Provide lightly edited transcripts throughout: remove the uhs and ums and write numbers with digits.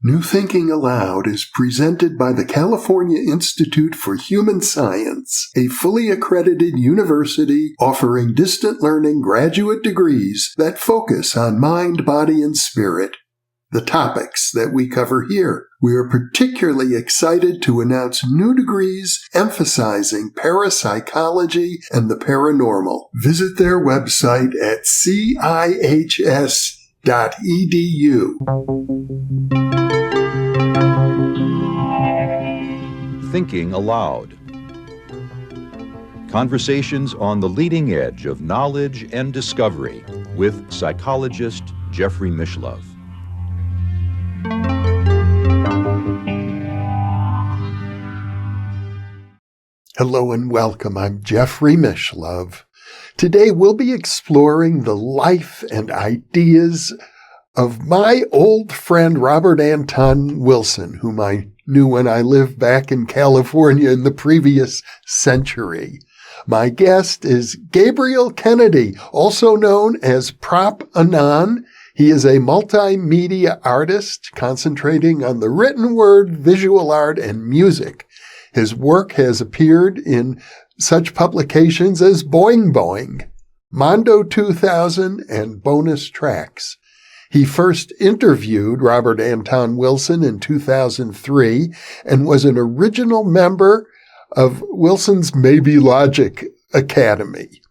New Thinking Aloud is presented by the California Institute for Human Science, a fully accredited university offering distant learning graduate degrees that focus on mind, body, and spirit. The topics that we cover here. We are particularly excited to announce new degrees emphasizing parapsychology and the paranormal. Visit their website at cihs.edu. Thinking Aloud. Conversations on the leading edge of knowledge and discovery with psychologist Jeffrey Mishlove. Hello and welcome. I'm Jeffrey Mishlove. Today we'll be exploring the life and ideas of my old friend Robert Anton Wilson, whom I knew when I lived back in California in the previous century. My guest is Gabriel Kennedy, also known as Prop Anon. He is a multimedia artist concentrating on the written word, visual art, and music. His work has appeared in such publications as Boing Boing, Mondo 2000, and Bonus Tracks. He first interviewed Robert Anton Wilson in 2003 and was an original member of Wilson's Maybe Logic Academy.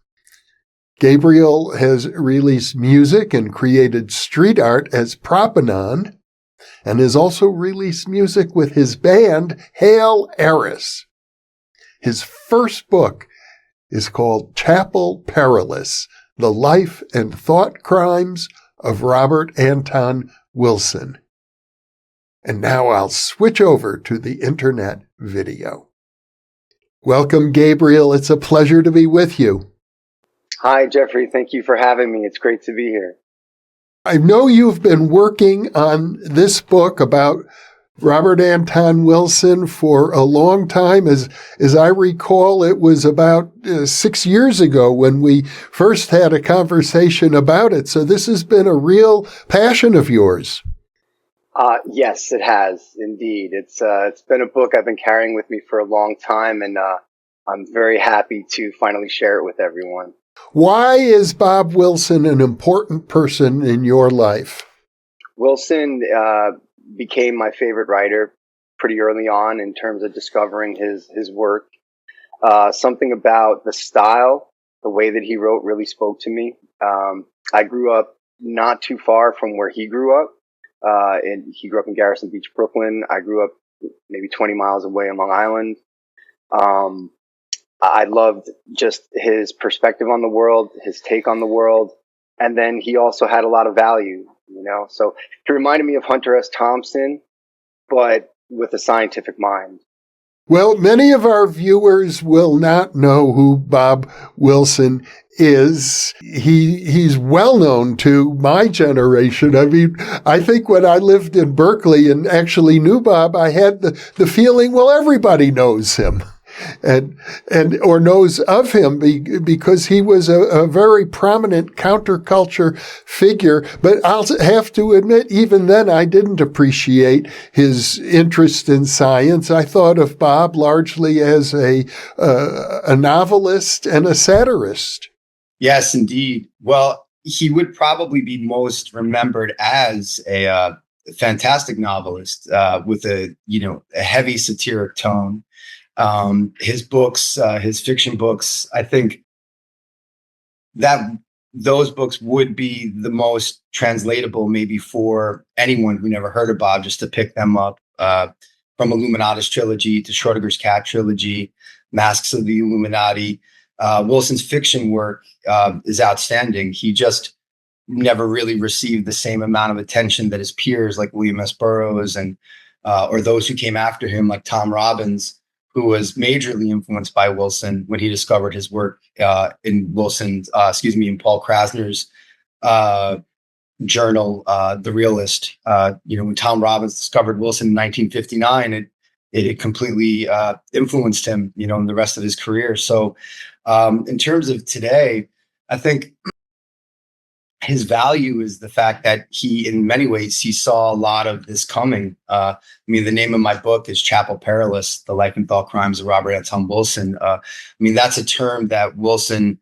Gabriel has released music and created street art as Prop Anon, and has also released music with his band, Hail Eris. His first book is called Chapel Perilous, The Life and Thought Crimes of Robert Anton Wilson. And now I'll switch over to the internet video. Welcome, Gabriel. It's a pleasure to be with you. Hi, Jeffrey. Thank you for having me. It's great to be here. I know you've been working on this book about Robert Anton Wilson for a long time. As I recall, it was about 6 years ago when we first had a conversation about it. So this has been a real passion of yours. Yes, it has indeed. It's been a book I've been carrying with me for a long time, and I'm very happy to finally share it with everyone. Why is Bob Wilson an important person in your life? Wilson became my favorite writer pretty early on in terms of discovering his work. Something about the style, the way that he wrote really spoke to me. I grew up not too far from where he grew up. And he grew up in Garrison Beach, Brooklyn. I grew up maybe 20 miles away on Long Island. I loved just his perspective on the world, his take on the world. And then he also had a lot of value, so he reminded me of Hunter S. Thompson, but with a scientific mind. Well, many of our viewers will not know who Bob Wilson is. He's well known to my generation. I mean, I think when I lived in Berkeley and actually knew Bob, I had the feeling, well, everybody knows him. Or knows of him because he was a very prominent counterculture figure. But I'll have to admit, even then, I didn't appreciate his interest in science. I thought of Bob largely as a novelist and a satirist. Yes, indeed. Well, he would probably be most remembered as a fantastic novelist with a heavy satiric tone. His books, his fiction books, I think that those books would be the most translatable maybe for anyone who never heard of Bob, just to pick them up, from Illuminatus trilogy to Schrodinger's Cat trilogy, Masks of the Illuminati. Wilson's fiction work is outstanding. He just never really received the same amount of attention that his peers like William S. Burroughs and or those who came after him like Tom Robbins, who was majorly influenced by Wilson when he discovered his work in Paul Krasner's journal, The Realist. When Tom Robbins discovered Wilson in 1959, it completely influenced him, in the rest of his career. So in terms of today, I think his value is the fact that he, in many ways, he saw a lot of this coming. I mean, the name of my book is Chapel Perilous, The Life and Thought Crimes of Robert Anton Wilson. I mean, that's a term that Wilson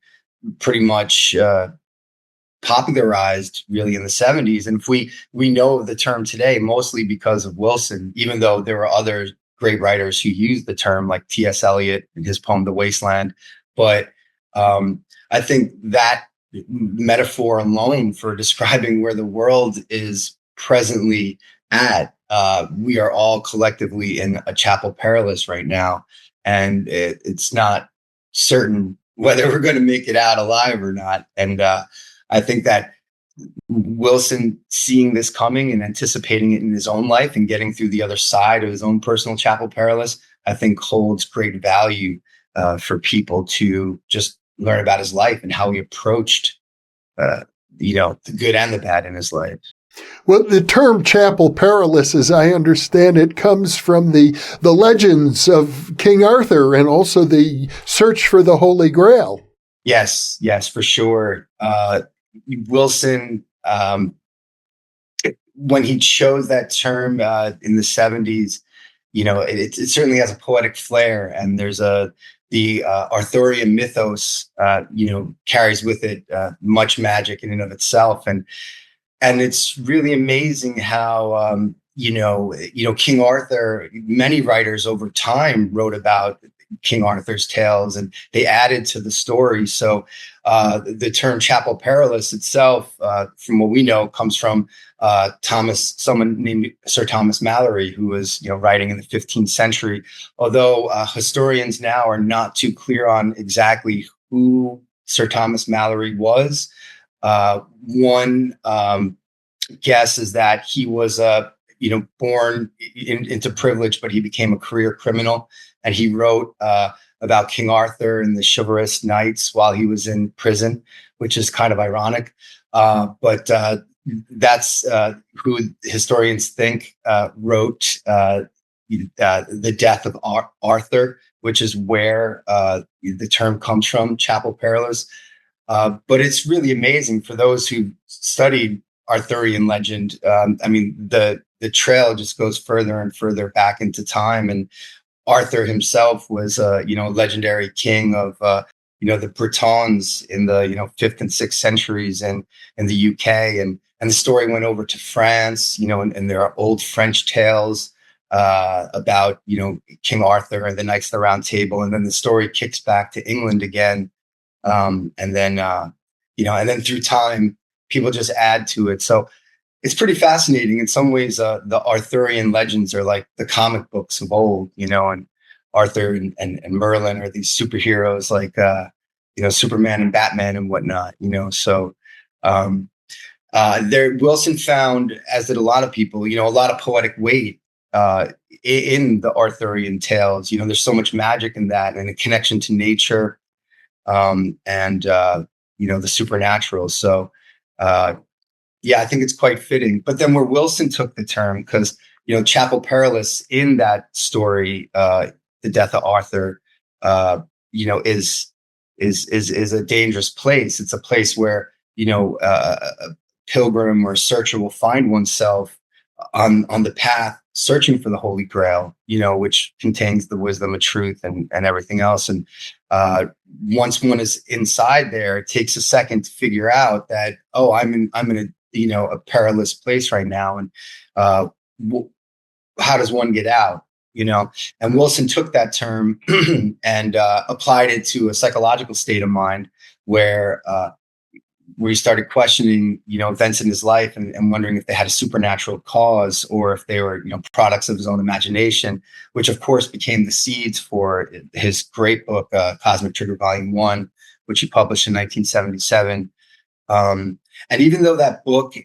pretty much popularized really in the 70s. And if we know the term today, mostly because of Wilson, even though there were other great writers who used the term, like T.S. Eliot in his poem, The Wasteland. But I think that metaphor alone for describing where the world is presently at, we are all collectively in a Chapel Perilous right now. And it's not certain whether we're going to make it out alive or not. And I think that Wilson seeing this coming and anticipating it in his own life and getting through the other side of his own personal Chapel Perilous, I think holds great value for people to just learn about his life and how he approached, the good and the bad in his life. Well, the term Chapel Perilous, as I understand it, comes from the legends of King Arthur and also the search for the Holy Grail. Yes, for sure. Wilson, when he chose that term in the 70s, it certainly has a poetic flair, and there's the Arthurian mythos, carries with it much magic in and of itself, and it's really amazing how King Arthur. Many writers over time wrote about King Arthur's tales, and they added to the story. So the term Chapel Perilous itself, from what we know, comes from someone named Sir Thomas Malory, who was writing in the 15th century. Although historians now are not too clear on exactly who Sir Thomas Malory was. One guess is that he was born into privilege, but he became a career criminal. And he wrote about King Arthur and the chivalrous knights while he was in prison, which is kind of ironic. But that's who historians think wrote the death of Arthur, which is where the term comes from, Chapel Perilous. But it's really amazing for those who studied Arthurian legend. I mean, the trail just goes further and further back into time, and Arthur himself was legendary king of the Bretons in the 5th and 6th centuries and in the UK, and the story went over to France, and there are old French tales about King Arthur and the Knights of the Round Table, and then the story kicks back to England again, and then through time people just add to it. So it's pretty fascinating. In some ways, the Arthurian legends are like the comic books of old, and Arthur and Merlin are these superheroes like, Superman and Batman and whatnot, So Wilson found, as did a lot of people, a lot of poetic weight in the Arthurian tales. There's so much magic in that, and a connection to nature, and the supernatural. So, I think it's quite fitting. But then where Wilson took the term, because Chapel Perilous in that story, the death of Arthur, is a dangerous place. It's a place where a pilgrim or a searcher will find oneself on the path searching for the Holy Grail, which contains the wisdom of truth and everything else. And once one is inside there, it takes a second to figure out that, I'm in a perilous place right now, and how does one get out? And Wilson took that term and applied it to a psychological state of mind where he started questioning, events in his life and wondering if they had a supernatural cause or if they were, products of his own imagination, which of course became the seeds for his great book, Cosmic Trigger Volume 1, which he published in 1977. And even though that book,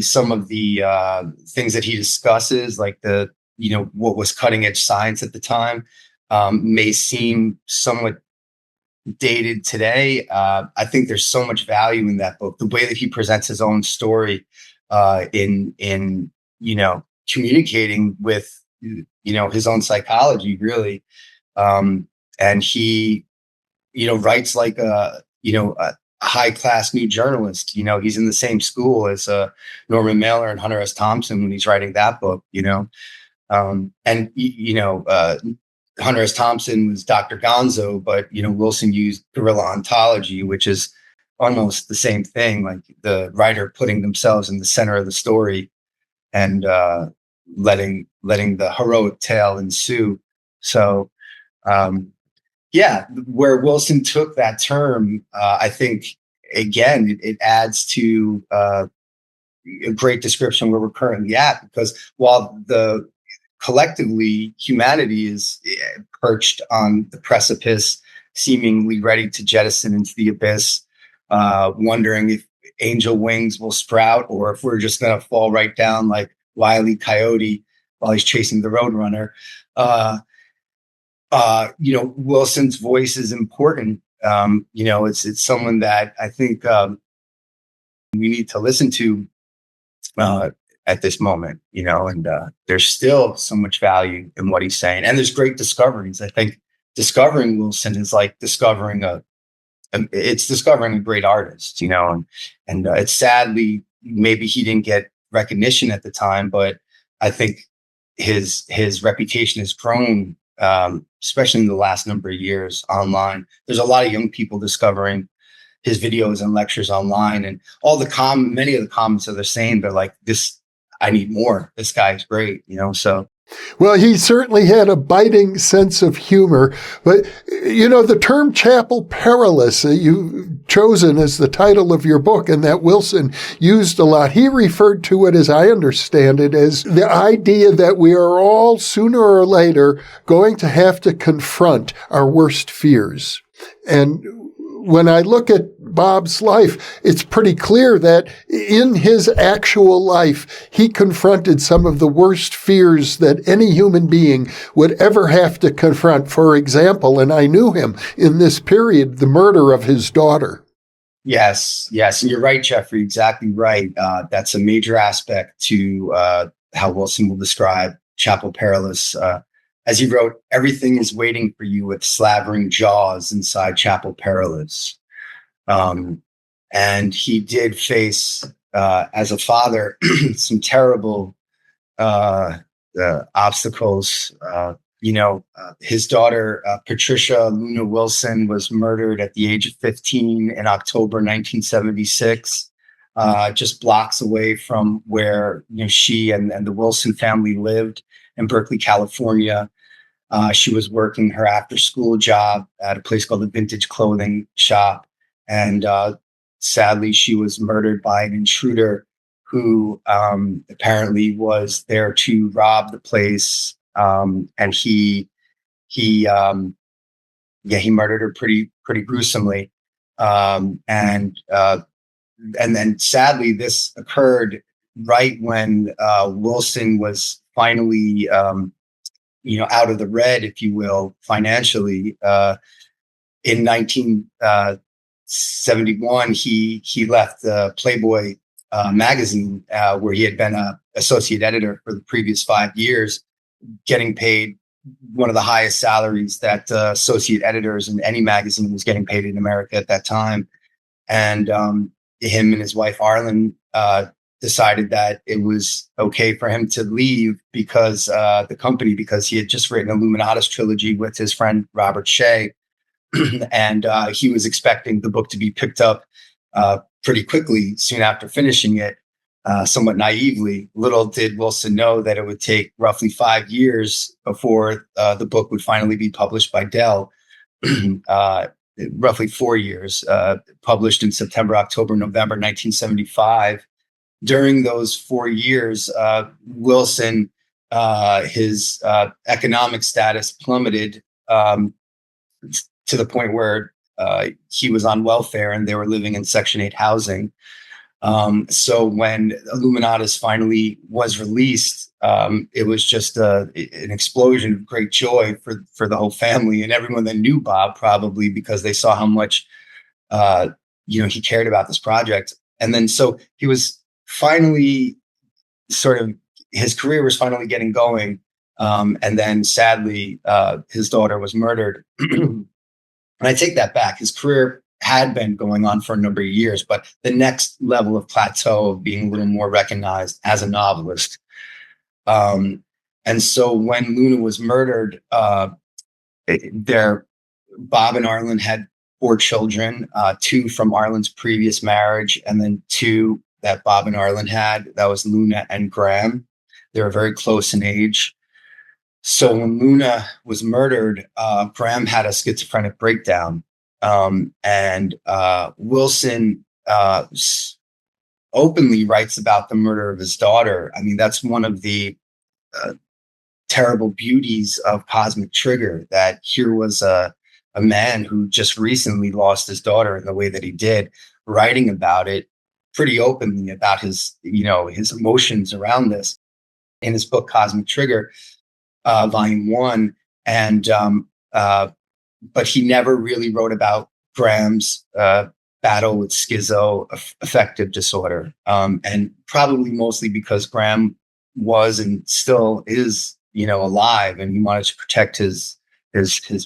some of the things that he discusses, like what was cutting edge science at the time, may seem somewhat dated today, I think there's so much value in that book. The way that he presents his own story in communicating with his own psychology, really, and he writes like a high-class new journalist. He's in the same school as Norman Mailer and Hunter S. Thompson when he's writing that book, Hunter S. Thompson was Dr. Gonzo, but, Wilson used guerrilla ontology, which is almost the same thing, like the writer putting themselves in the center of the story and letting the heroic tale ensue. So, where Wilson took that term, I think, again, it adds to a great description where we're currently at, because while collectively humanity is perched on the precipice, seemingly ready to jettison into the abyss, wondering if angel wings will sprout or if we're just going to fall right down like Wile E. Coyote while he's chasing the Roadrunner. Wilson's voice is important. It's someone that I think we need to listen to at this moment, and there's still so much value in what he's saying. And there's great discoveries. I think discovering Wilson is like discovering a great artist, and it's sadly, maybe he didn't get recognition at the time, but I think his reputation has grown, especially in the last number of years online. There's a lot of young people discovering his videos and lectures online, and many of the comments that they're saying, they're like, I need more. This guy's great, so. Well, he certainly had a biting sense of humor. But, the term Chapel Perilous that you've chosen as the title of your book, and that Wilson used a lot, he referred to it, as I understand it, as the idea that we are all sooner or later going to have to confront our worst fears. And when I look at Bob's life, it's pretty clear that in his actual life, he confronted some of the worst fears that any human being would ever have to confront. For example, and I knew him in this period, the murder of his daughter. Yes. And you're right, Jeffrey, exactly right. That's a major aspect to how Wilson will describe Chapel Perilous. As he wrote, everything is waiting for you with slavering jaws inside Chapel Perilous. And he did face, as a father, some terrible obstacles. His daughter, Patricia Luna Wilson, was murdered at the age of 15 in October 1976, just blocks away from where she and the Wilson family lived in Berkeley, California. She was working her after-school job at a place called the Vintage Clothing Shop. And sadly, she was murdered by an intruder who apparently was there to rob the place. And he murdered her pretty gruesomely. And then sadly, this occurred right when Wilson was finally out of the red, if you will, financially. In 1971, he left Playboy magazine, where he had been an associate editor for the previous 5 years, getting paid one of the highest salaries that associate editors in any magazine was getting paid in America at that time. And him and his wife, Arlen, decided that it was okay for him to leave because he had just written a Illuminatus trilogy with his friend Robert Shea. And he was expecting the book to be picked up pretty quickly soon after finishing it, somewhat naively. Little did Wilson know that it would take roughly 5 years before the book would finally be published by Dell. Roughly 4 years, published in September, October, November 1975. During those 4 years, Wilson, his economic status plummeted to the point where he was on welfare and they were living in Section 8 housing. So when Illuminatus finally was released, it was just an explosion of great joy for the whole family and everyone that knew Bob, probably because they saw how much he cared about this project. And then so he was finally his career was finally getting going. And then sadly, his daughter was murdered. And I take that back. His career had been going on for a number of years, but the next level of plateau of being a little more recognized as a novelist. And so when Luna was murdered, Bob and Arlen had 4 children, 2 from Arlen's previous marriage, and then 2 that Bob and Arlen had. That was Luna and Graham. They were very close in age. So when Luna was murdered, Graham had a schizophrenic breakdown. And Wilson openly writes about the murder of his daughter. I mean, that's one of the terrible beauties of Cosmic Trigger, that here was a man who just recently lost his daughter in the way that he did, writing about it pretty openly, about his emotions around this in his book Cosmic Trigger, Volume 1. And but he never really wrote about Graham's battle with schizoaffective disorder, and probably mostly because Graham was and still is, alive, and he wanted to protect his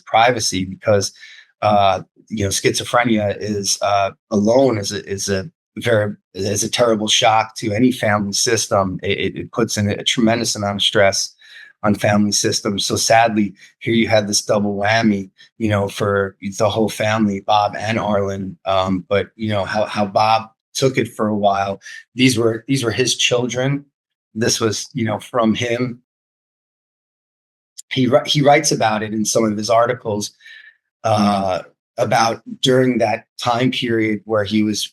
privacy, because schizophrenia is alone is a terrible shock to any family system. It puts in a tremendous amount of stress on family systems. So sadly, here you had this double whammy, for the whole family, Bob and Arlen. But how Bob took it for a while. These were his children. This was, from him. He writes about it in some of his articles, about during that time period where he was,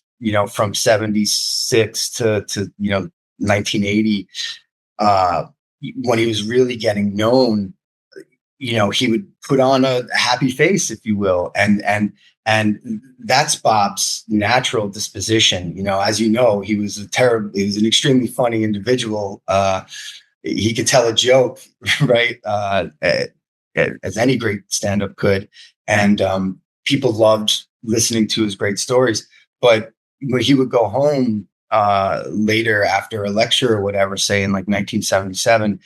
from 76 to 1980, when he was really getting known, he would put on a happy face, if you will. And that's Bob's natural disposition. As you know, he was an extremely funny individual. He could tell a joke, right? As any great stand-up could. And people loved listening to his great stories. But when he would go home later after a lecture or whatever, say in like 1977,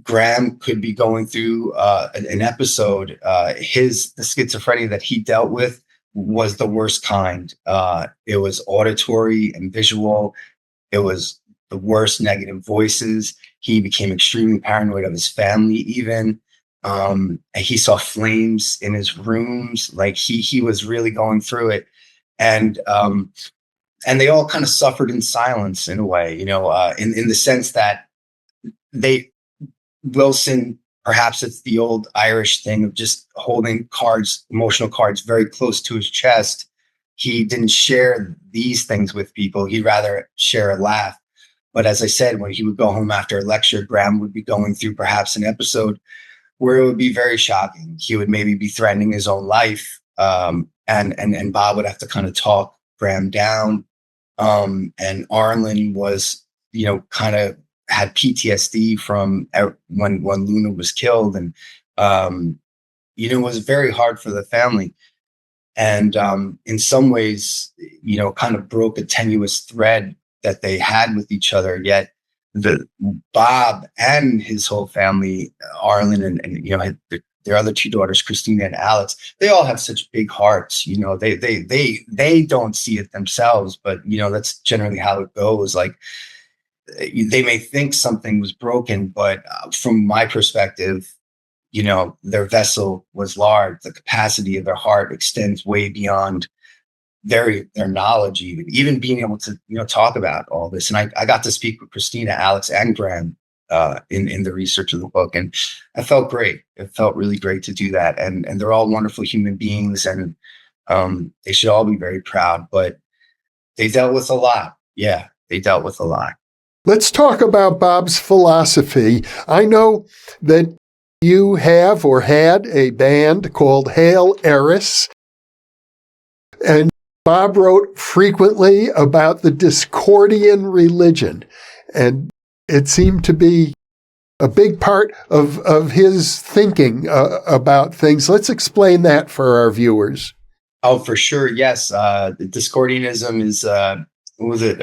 Graham could be going through an episode. The schizophrenia that he dealt with was the worst kind. It was auditory and visual. It was the worst negative voices. He became extremely paranoid of his family, even. He saw flames in his rooms. Like he was really going through it. And they all kind of suffered in silence in a way, in the sense that Wilson, perhaps it's the old Irish thing of just holding emotional cards very close to his chest. He didn't share these things with people. He'd rather share a laugh. But as I said, when he would go home after a lecture, Graham would be going through perhaps an episode where it would be very shocking. He would maybe be threatening his own life. And Bob would have to kind of talk Graham down. And Arlen was, kind of had PTSD from when Luna was killed. And, it was very hard for the family. And in some ways, kind of broke a tenuous thread that they had with each other. Yet Bob and his whole family, Arlen and their other 2 daughters, Christina and Alex, they all have such big hearts. They don't see it themselves, but that's generally how it goes. Like they may think something was broken, but from my perspective, their vessel was large. The capacity of their heart extends way beyond their knowledge, even being able to talk about all this. And I got to speak with Christina, Alex, and Graham in the research of the book, and I felt great. It felt really great to do that. And they're all wonderful human beings, and they should all be very proud. But they dealt with a lot. Yeah, they dealt with a lot. Let's talk about Bob's philosophy. I know that you have or had a band called Hail Eris, and Bob wrote frequently about the Discordian religion, and it seemed to be a big part of his thinking about things. Let's explain that for our viewers. Oh, for sure. Yes. Discordianism is, what is it?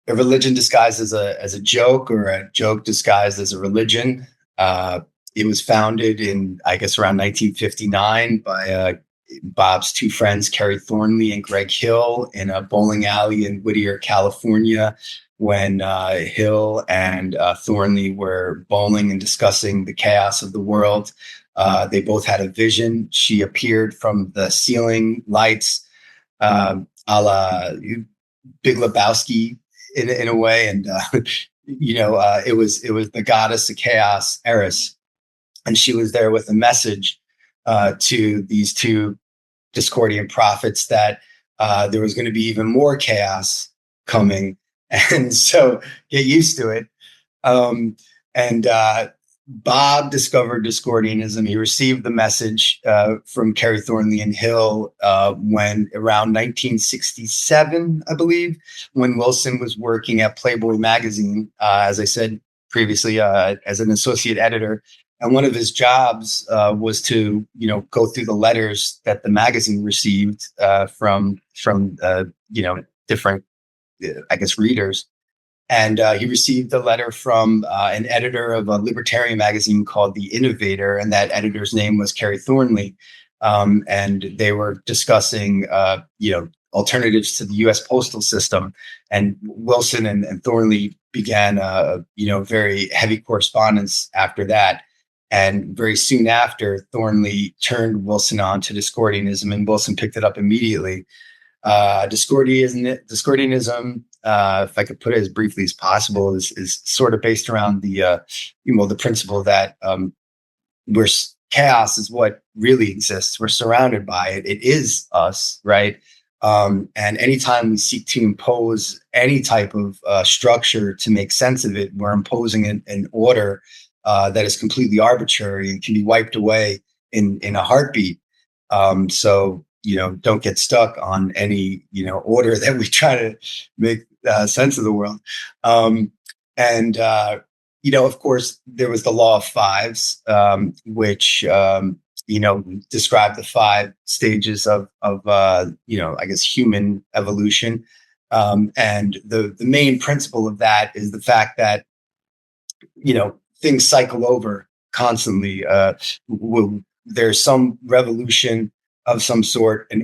A religion disguised as a joke, or a joke disguised as a religion. It was founded in, I guess, around 1959 by Bob's two friends, Kerry Thornley and Greg Hill, in a bowling alley in Whittier, California, when Hill and Thornley were bowling and discussing the chaos of the world. They both had a vision. She appeared from the ceiling lights, a la Big Lebowski in a way, and it was the goddess of chaos, Eris, and she was there with a message to these two Discordian prophets that there was going to be even more chaos coming, and so get used to it. Bob discovered Discordianism. He received the message from Kerry Thornley and Hill when around 1967, I believe, when Wilson was working at Playboy magazine, as I said previously, as an associate editor. And one of his jobs was to, go through the letters that the magazine received from different, readers. And he received a letter from an editor of a libertarian magazine called The Innovator, and that editor's name was Kerry Thornley. And they were discussing, alternatives to the U.S. postal system. And Wilson and Thornley began, very heavy correspondence after that. And very soon after, Thornley turned Wilson on to Discordianism, and Wilson picked it up immediately. Discordianism, if I could put it as briefly as possible, is sort of based around the principle that where chaos is what really exists. We're surrounded by it. It is us, right? And anytime we seek to impose any type of structure to make sense of it, we're imposing an order that is completely arbitrary and can be wiped away in a heartbeat. So don't get stuck on any, order that we try to make sense of the world. Of course, there was the law of fives, which, described the 5 stages of human evolution. And the main principle of that is the fact that, things cycle over constantly. There's some revolution of some sort, a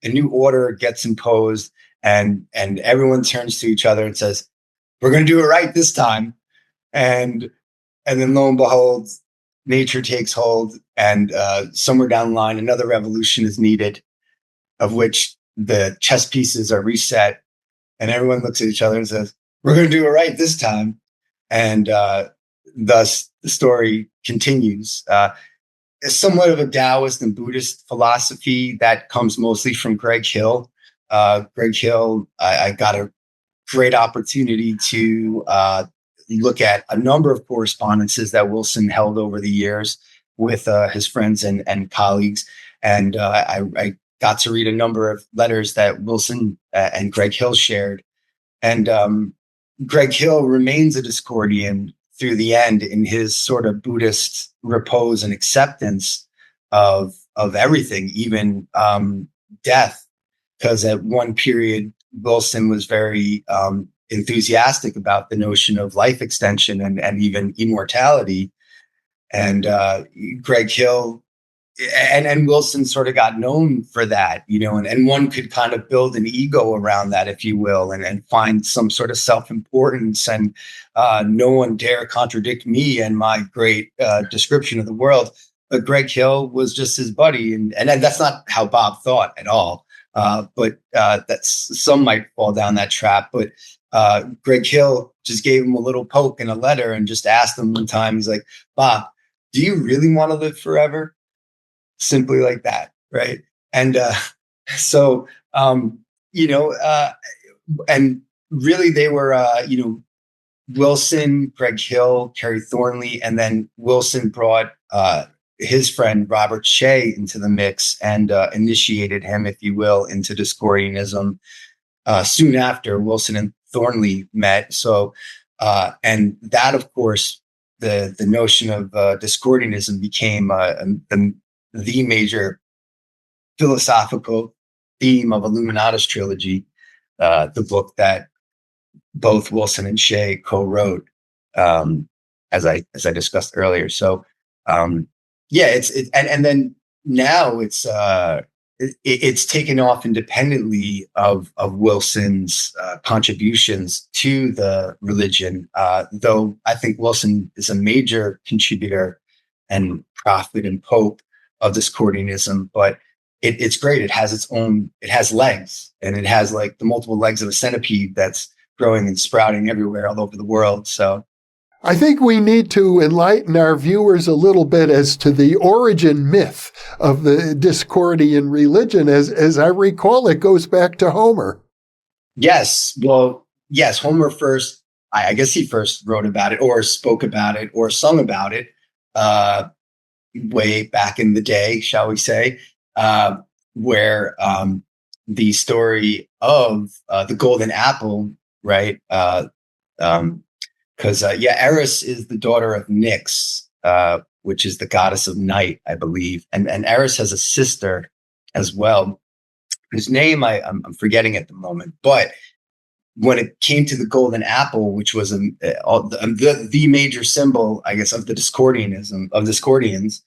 new order gets imposed, and everyone turns to each other and says, "We're going to do it right this time." And then lo and behold, nature takes hold, and somewhere down the line, another revolution is needed, of which the chess pieces are reset, and everyone looks at each other and says, "We're going to do it right this time." And thus the story continues. It's somewhat of a Taoist and Buddhist philosophy that comes mostly from Greg Hill. Greg Hill, I got a great opportunity to look at a number of correspondences that Wilson held over the years with his friends and colleagues. And I got to read a number of letters that Wilson and Greg Hill shared. And Greg Hill remains a Discordian through the end in his sort of Buddhist repose and acceptance of everything, even death. Because at one period, Wilson was very enthusiastic about the notion of life extension and even immortality. And Greg Hill and Wilson sort of got known for that, and one could kind of build an ego around that, if you will, and find some sort of self-importance, and no one dare contradict me and my great description of the world. But Greg Hill was just his buddy, and that's not how Bob thought at all. But that's, some might fall down that trap. But Greg Hill just gave him a little poke in a letter and just asked him one time, he's like, "Bob, do you really want to live forever?" Simply like that, right? And and really they were, Wilson, Greg Hill, Kerry Thornley, and then Wilson brought his friend Robert Shea into the mix and initiated him, if you will, into Discordianism soon after Wilson and Thornley met. So, and that, of course, the notion of Discordianism became the major philosophical theme of Illuminatus Trilogy, the book that both Wilson and Shea co-wrote, as I discussed earlier. So, and then now it's taken off independently of Wilson's contributions to the religion, though I think Wilson is a major contributor and prophet and pope of Discordianism. But it's great. It has legs, and it has like the multiple legs of a centipede that's growing and sprouting everywhere all over the world. So I think we need to enlighten our viewers a little bit as to the origin myth of the Discordian religion. As I recall, it goes back to Homer. Yes. Well, yes, Homer first, I guess he first wrote about it or spoke about it or sung about it way back in the day, shall we say, where the story of the golden apple, right? Because Eris is the daughter of Nyx, which is the goddess of night, I believe, and Eris has a sister as well, whose name I'm forgetting at the moment. But when it came to the golden apple, which was the major symbol, I guess, of the Discordians,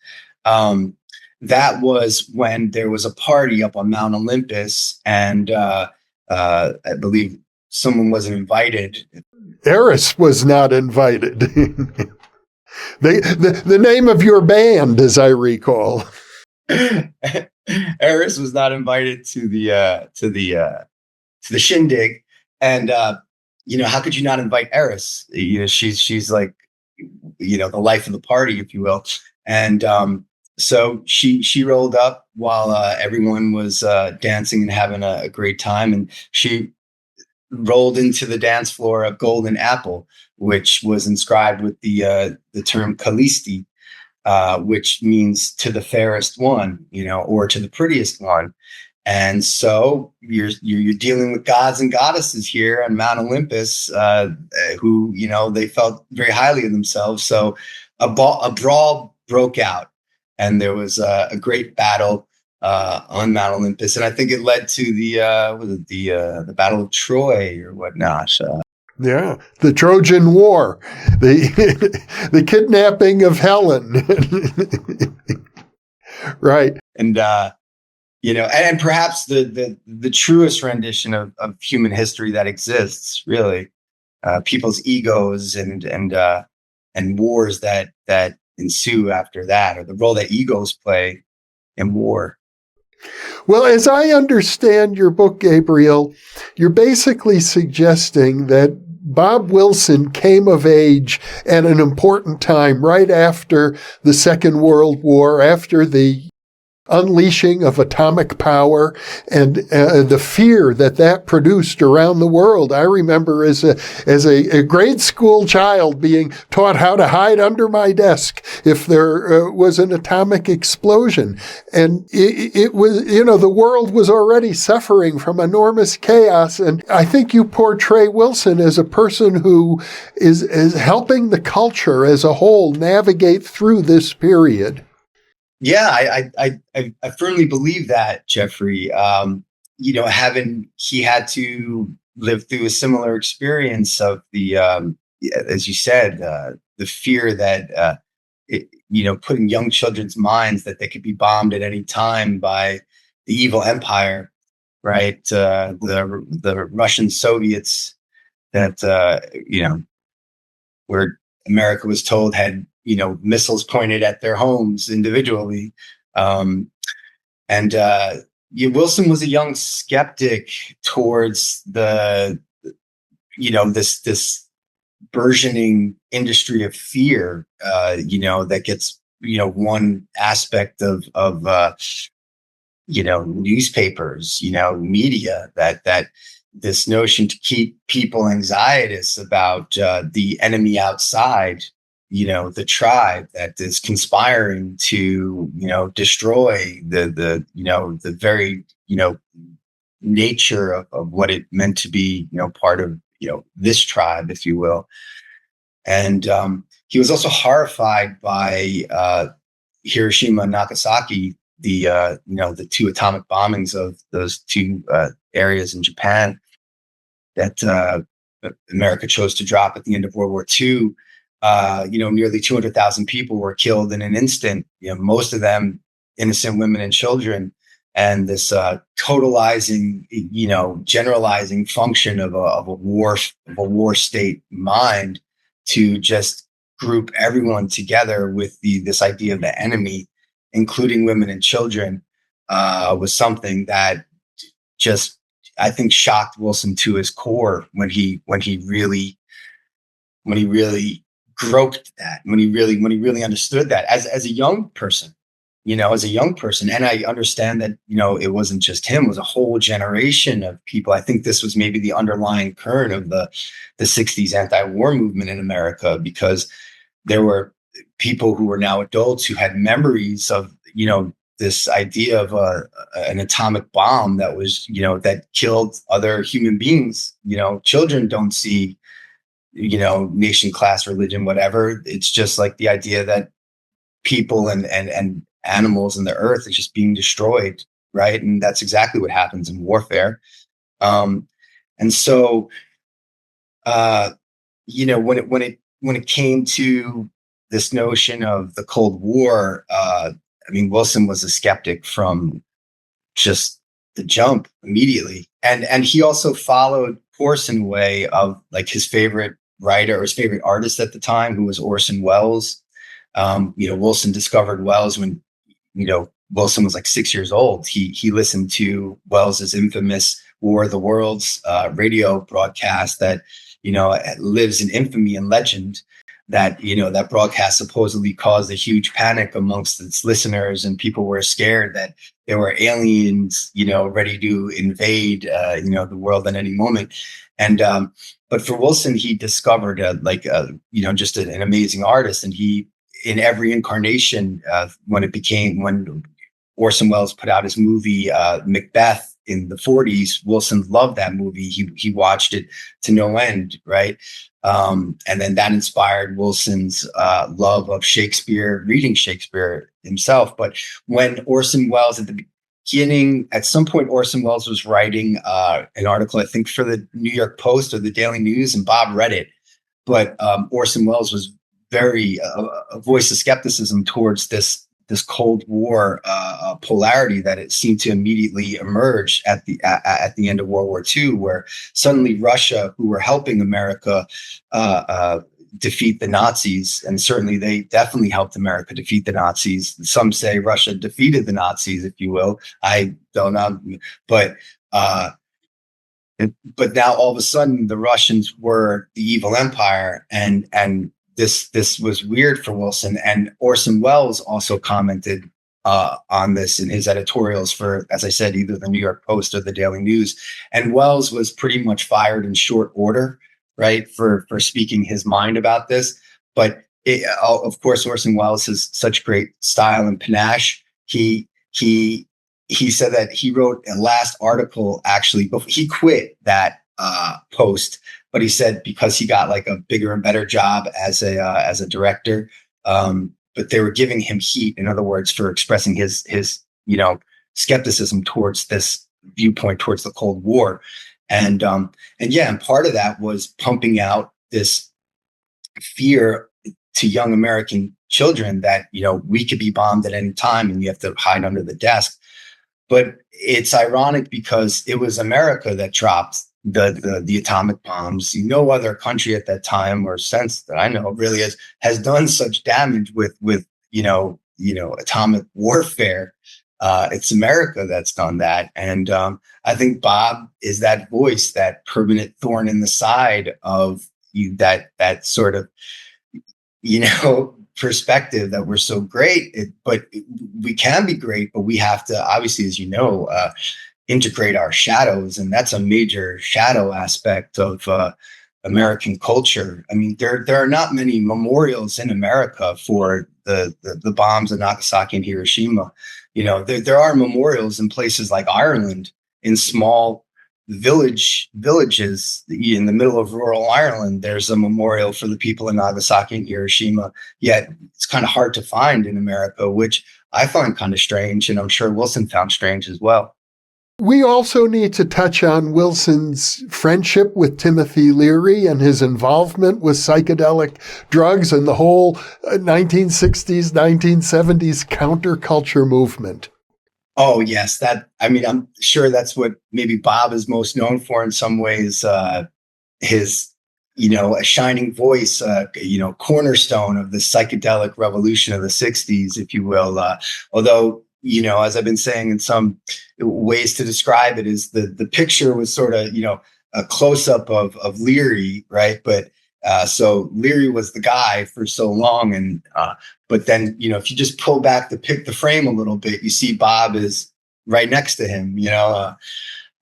that was when there was a party up on Mount Olympus, and I believe someone wasn't invited. Eris was not invited. The name of your band, as I recall. Eris was not invited to the shindig, and how could you not invite Eris? She's like, the life of the party, if you will. And so she rolled up while everyone was dancing and having a great time, and she rolled into the dance floor a golden apple, which was inscribed with the term Kalisti, which means to the fairest one, or to the prettiest one. And so you're dealing with gods and goddesses here on Mount Olympus, who they felt very highly of themselves. So a brawl broke out, and there was a great battle on Mount Olympus, and I think it led to the Battle of Troy or whatnot. Yeah, the Trojan War, the kidnapping of Helen, right? And and perhaps the truest rendition of human history that exists, really, people's egos and wars that ensue after that, or the role that egos play in war. Well, as I understand your book, Gabriel, you're basically suggesting that Bob Wilson came of age at an important time right after the Second World War, after the unleashing of atomic power and the fear that produced around the world. I remember as a grade school child being taught how to hide under my desk if there was an atomic explosion. And it was, the world was already suffering from enormous chaos. And I think you portray Wilson as a person who is helping the culture as a whole navigate through this period. Yeah, I firmly believe that, Jeffrey. He had to live through a similar experience of the, as you said, the fear that, put in young children's minds that they could be bombed at any time by the evil empire, right? The Russian Soviets that, where America was told had, missiles pointed at their homes individually. Wilson was a young skeptic towards the, this burgeoning industry of fear, that gets, one aspect of newspapers, media, that this notion to keep people anxious about the enemy outside, the tribe that is conspiring to, destroy the very, nature of what it meant to be, part of, this tribe, if you will. And he was also horrified by Hiroshima and Nagasaki, the two atomic bombings of those two areas in Japan that America chose to drop at the end of World War II. Nearly 200,000 people were killed in an instant. Most of them innocent women and children, and this totalizing, generalizing function of a war state mind to just group everyone together with this idea of the enemy, including women and children, was something that just, I think, shocked Wilson to his core when he really groped that, when he really understood that as a young person. And I understand that, it wasn't just him, it was a whole generation of people. I think this was maybe the underlying current of the 60s anti-war movement in America, because there were people who were now adults who had memories of, this idea of an atomic bomb that was, that killed other human beings. Children don't see, nation, class, religion, whatever. It's just like the idea that people and animals and the earth is just being destroyed, right? And that's exactly what happens in warfare. And so, when it came to this notion of the Cold War, Wilson was a skeptic from just the jump immediately, and he also followed Orson way of like his favorite writer or his favorite artist at the time, who was Orson Welles. Wilson discovered Welles when, Wilson was like 6 years old. He listened to Welles's infamous War of the Worlds radio broadcast that, lives in infamy and legend. That, that broadcast supposedly caused a huge panic amongst its listeners, and people were scared that there were aliens, ready to invade, the world at any moment. And, but for Wilson, he discovered just an amazing artist. And he, in every incarnation, when Orson Welles put out his movie, Macbeth, in the 40s, Wilson loved that movie. He watched it to no end, right? And then that inspired Wilson's love of Shakespeare, reading Shakespeare himself. But when Orson Welles, at some point, Orson Welles was writing an article, I think, for the New York Post or the Daily News, and Bob read it. But Orson Welles was very a voice of skepticism towards this Cold War polarity that it seemed to immediately emerge at the end of World War II, where suddenly Russia, who were helping America defeat the Nazis, and certainly they definitely helped America defeat the Nazis. Some say Russia defeated the Nazis, if you will. I don't know, but now all of a sudden the Russians were the evil empire, and this was weird for Wilson. And Orson Welles also commented on this in his editorials for, as I said, either the New York Post or the Daily News. And Welles was pretty much fired in short order, right, for speaking his mind about this. But of course, Orson Welles has such great style and panache. He said that he wrote a last article, actually, but he quit that Post. But he said because he got like a bigger and better job as a director, but they were giving him heat, in other words, for expressing his skepticism towards this viewpoint towards the Cold War, and part of that was pumping out this fear to young American children that we could be bombed at any time and you have to hide under the desk. But it's ironic because it was America that dropped the atomic bombs. No other country at that time or since that I know really has done such damage with atomic warfare. It's America that's done that, and I think Bob is that voice, that permanent thorn in the side of that sort of perspective that we're so great, but we can be great, but we have to obviously, as integrate our shadows, and that's a major shadow aspect of American culture. I mean, there are not many memorials in America for the bombs of Nagasaki and Hiroshima. There are memorials in places like Ireland, in small villages in the middle of rural Ireland. There's a memorial for the people in Nagasaki and Hiroshima. Yet it's kind of hard to find in America, which I find kind of strange, and I'm sure Wilson found strange as well. We also need to touch on Wilson's friendship with Timothy Leary and his involvement with psychedelic drugs and the whole 1960s, 1970s counterculture movement. Oh, yes. I'm sure that's what maybe Bob is most known for in some ways. His, a shining voice, cornerstone of the psychedelic revolution of the 60s, if you will. Although, as I've been saying in some ways to describe it, is the picture was sort of, a close up of Leary, right? But so Leary was the guy for so long. And but then, if you just pull back the frame a little bit, you see Bob is right next to him,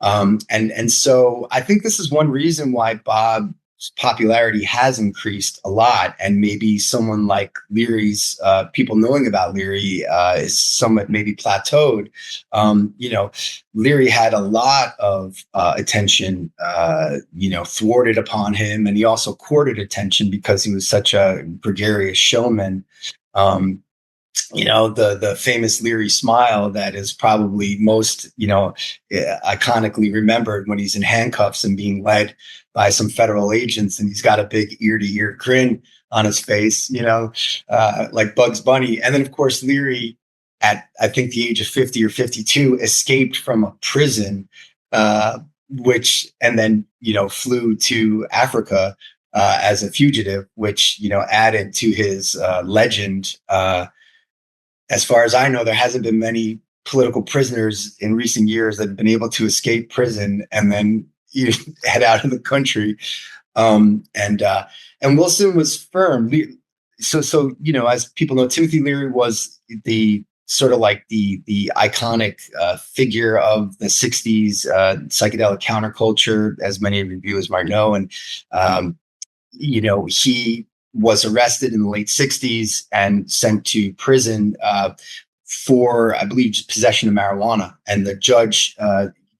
and so I think this is one reason why Bob's popularity has increased a lot, and maybe someone like Leary's people knowing about Leary is somewhat maybe plateaued. Leary had a lot of attention, thwarted upon him, and he also courted attention because he was such a gregarious showman. The famous Leary smile that is probably most, iconically remembered when he's in handcuffs and being led by some federal agents, and he's got a big ear-to-ear grin on his face, like Bugs Bunny. And then, of course, Leary, at I think the age of 50 or 52, escaped from a prison, and then flew to Africa as a fugitive, which added to his legend. As far as I know, there hasn't been many political prisoners in recent years that have been able to escape prison and then head out of the country. And Wilson was firm. So as people know, Timothy Leary was the sort of like the iconic figure of the 60s psychedelic counterculture, as many of your viewers might know. And he was arrested in the late 60s and sent to prison for, I believe, possession of marijuana. And the judge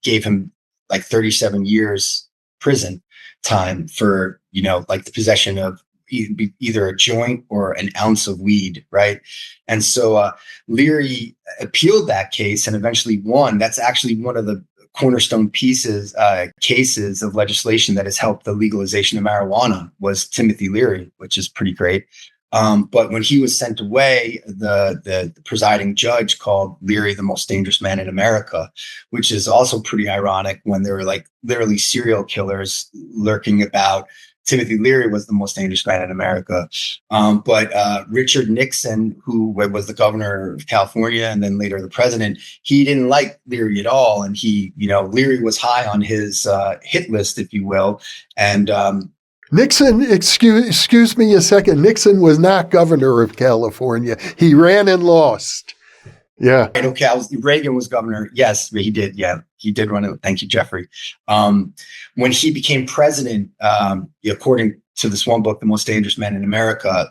gave him like 37 years prison time for, like the possession of either a joint or an ounce of weed, right? And so Leary appealed that case and eventually won. That's actually one of the cornerstone cases of legislation that has helped the legalization of marijuana was Timothy Leary, which is pretty great. But when he was sent away, the presiding judge called Leary the most dangerous man in America, which is also pretty ironic when there were like literally serial killers lurking about. Timothy Leary was the most dangerous man in America. But Richard Nixon, who was the governor of California and then later the president, he didn't like Leary at all. And Leary was high on his hit list, if you will. And Nixon, excuse me a second. Nixon was not governor of California. He ran and lost. Yeah. Okay. Reagan was governor. Yes, he did. Yeah, he did run it. Thank you, Jeffrey. When he became president, according to this one book, The Most Dangerous Man in America,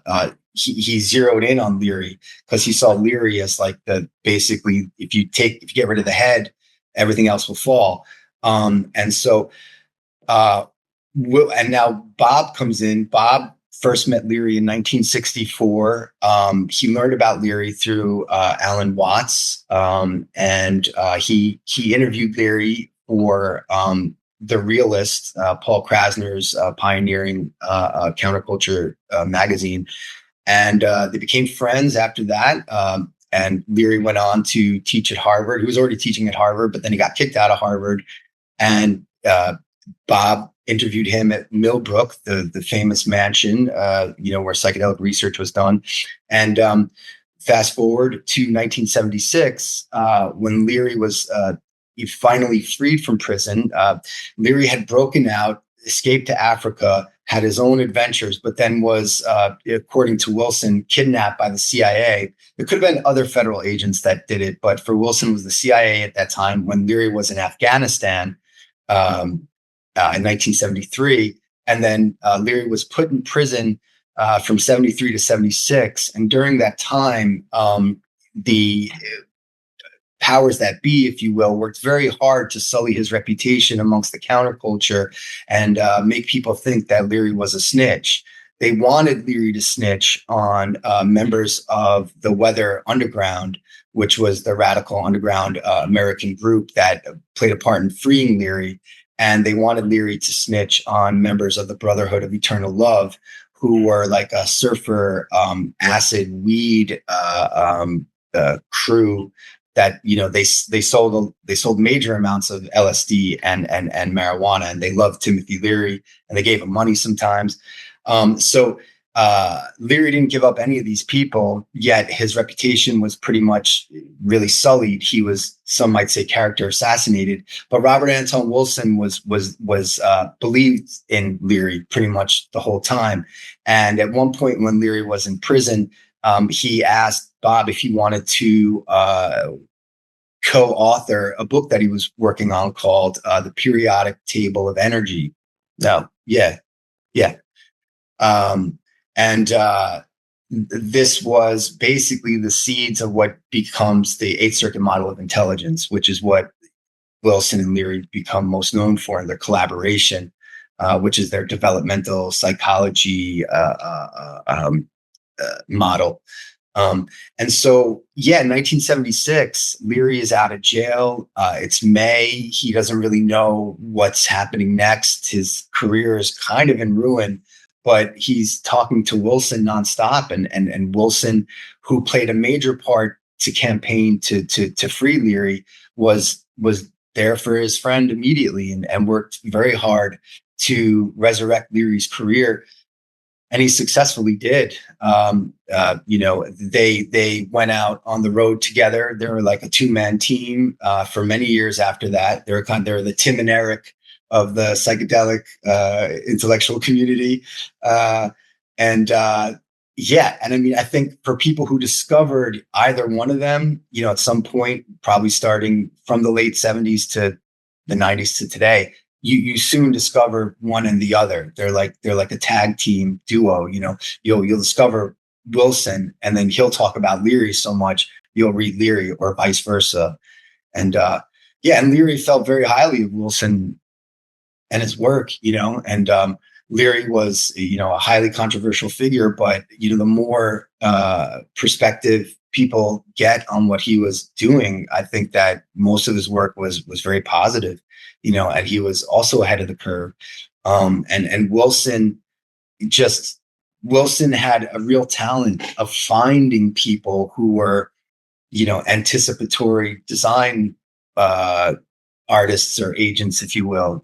he zeroed in on Leary because he saw Leary as like basically, if you get rid of the head, everything else will fall. And now Bob comes in. Bob first met Leary in 1964. He learned about Leary through Alan Watts, and he interviewed Leary for The Realist, Paul Krasner's pioneering counterculture magazine, and they became friends after that. And Leary went on to teach at Harvard. He was already teaching at Harvard, but then he got kicked out of Harvard, and Bob interviewed him at Millbrook, the famous mansion, where psychedelic research was done. And fast forward to 1976, when Leary was finally freed from prison. Leary had broken out, escaped to Africa, had his own adventures, but then was, according to Wilson, kidnapped by the CIA. There could have been other federal agents that did it, but for Wilson, it was the CIA at that time when Leary was in Afghanistan. In 1973, and then Leary was put in prison from 73 to 76. And during that time, the powers that be, if you will, worked very hard to sully his reputation amongst the counterculture and make people think that Leary was a snitch. they wanted Leary to snitch on members of the Weather Underground, which was the radical underground American group that played a part in freeing Leary. And they wanted Leary to snitch on members of the Brotherhood of Eternal Love, who were like a surfer, acid, weed crew that, they sold major amounts of LSD and marijuana, and they loved Timothy Leary, and they gave him money sometimes. So Leary didn't give up any of these people, yet his reputation was pretty much really sullied. He was, some might say, character assassinated. But Robert Anton Wilson was believed in Leary pretty much the whole time. And at one point when Leary was in prison, he asked Bob if he wanted to co-author a book that he was working on called The Periodic Table of Energy. No, yeah. This was basically the seeds of what becomes the Eighth Circuit model of intelligence, which is what Wilson and Leary become most known for in their collaboration, which is their developmental psychology model. And so, in 1976, Leary is out of jail. It's May. He doesn't really know what's happening next. His career is kind of in ruin, but he's talking to Wilson nonstop. And Wilson, who played a major part to campaign to free Leary, was there for his friend immediately and worked very hard to resurrect Leary's career. And he successfully did. They went out on the road together. They were like a two-man team for many years after that. They were the Tim and Eric of the psychedelic intellectual community. And I mean, I think for people who discovered either one of them, at some point, probably starting from the late 70s to the 90s to today, you soon discover one and the other. They're like a tag team duo. You'll discover Wilson, and then he'll talk about Leary so much you'll read Leary, or vice versa. And and Leary felt very highly of Wilson and his work. And Leary was a highly controversial figure, but the more perspective people get on what he was doing, I think that most of his work was very positive. And he was also ahead of the curve. And Wilson had a real talent of finding people who were, anticipatory design artists or agents, if you will.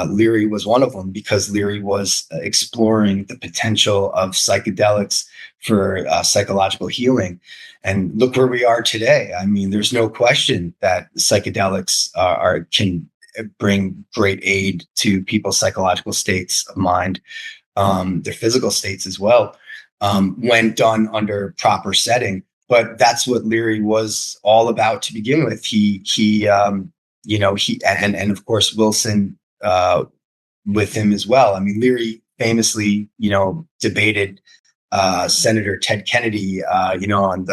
Leary was one of them, because Leary was exploring the potential of psychedelics for psychological healing. And look where we are today. I mean, there's no question that psychedelics can bring great aid to people's psychological states of mind, their physical states as well, when done under proper setting. But that's what Leary was all about to begin with. And of course Wilson with him as well. I mean, Leary famously, debated Senator Ted Kennedy, on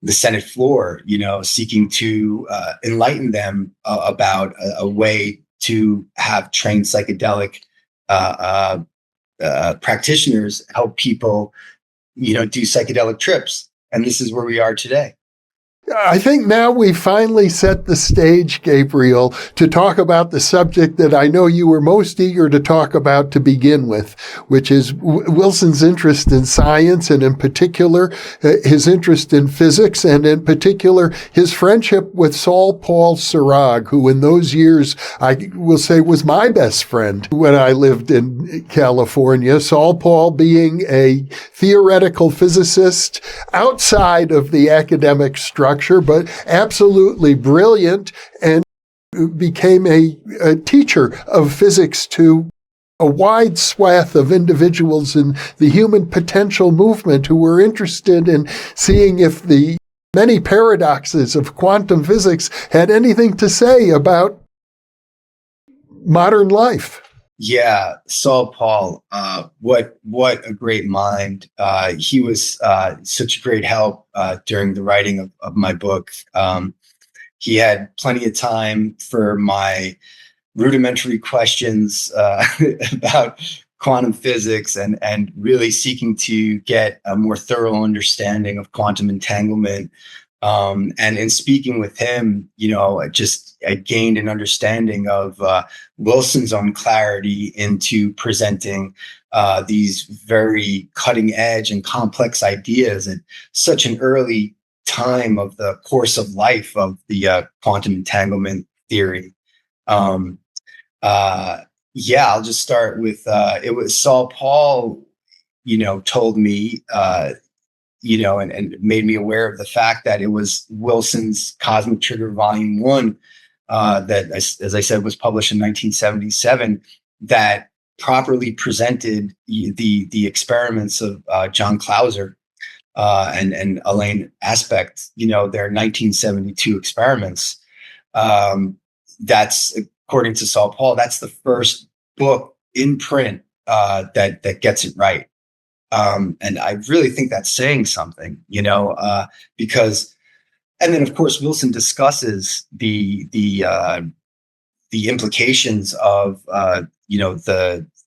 the Senate floor, seeking to enlighten them about a way to have trained psychedelic practitioners help people, do psychedelic trips. And this is where we are today. I think now we finally set the stage, Gabriel, to talk about the subject that I know you were most eager to talk about to begin with, which is Wilson's interest in science, and in particular, his interest in physics, and in particular, his friendship with Saul-Paul Sirag, who in those years, I will say, was my best friend when I lived in California. Saul-Paul being a theoretical physicist outside of the academic structure, but absolutely brilliant, and became a teacher of physics to a wide swath of individuals in the human potential movement who were interested in seeing if the many paradoxes of quantum physics had anything to say about modern life. Yeah, Saul-Paul, what a great mind. He was such a great help during the writing of my book. He had plenty of time for my rudimentary questions about quantum physics and really seeking to get a more thorough understanding of quantum entanglement. And in speaking with him, I gained an understanding of Wilson's own clarity into presenting these very cutting edge and complex ideas at such an early time of the course of life of the quantum entanglement theory. I'll just start with it was Saul-Paul, told me, and made me aware of the fact that it was Wilson's Cosmic Trigger Volume 1 that, as I said, was published in 1977, that properly presented the experiments of John Clauser and Elaine Aspect, their 1972 experiments. That's, according to Saul-Paul, that's the first book in print that gets it right. And I really think that's saying something, because, and then of course Wilson discusses the implications of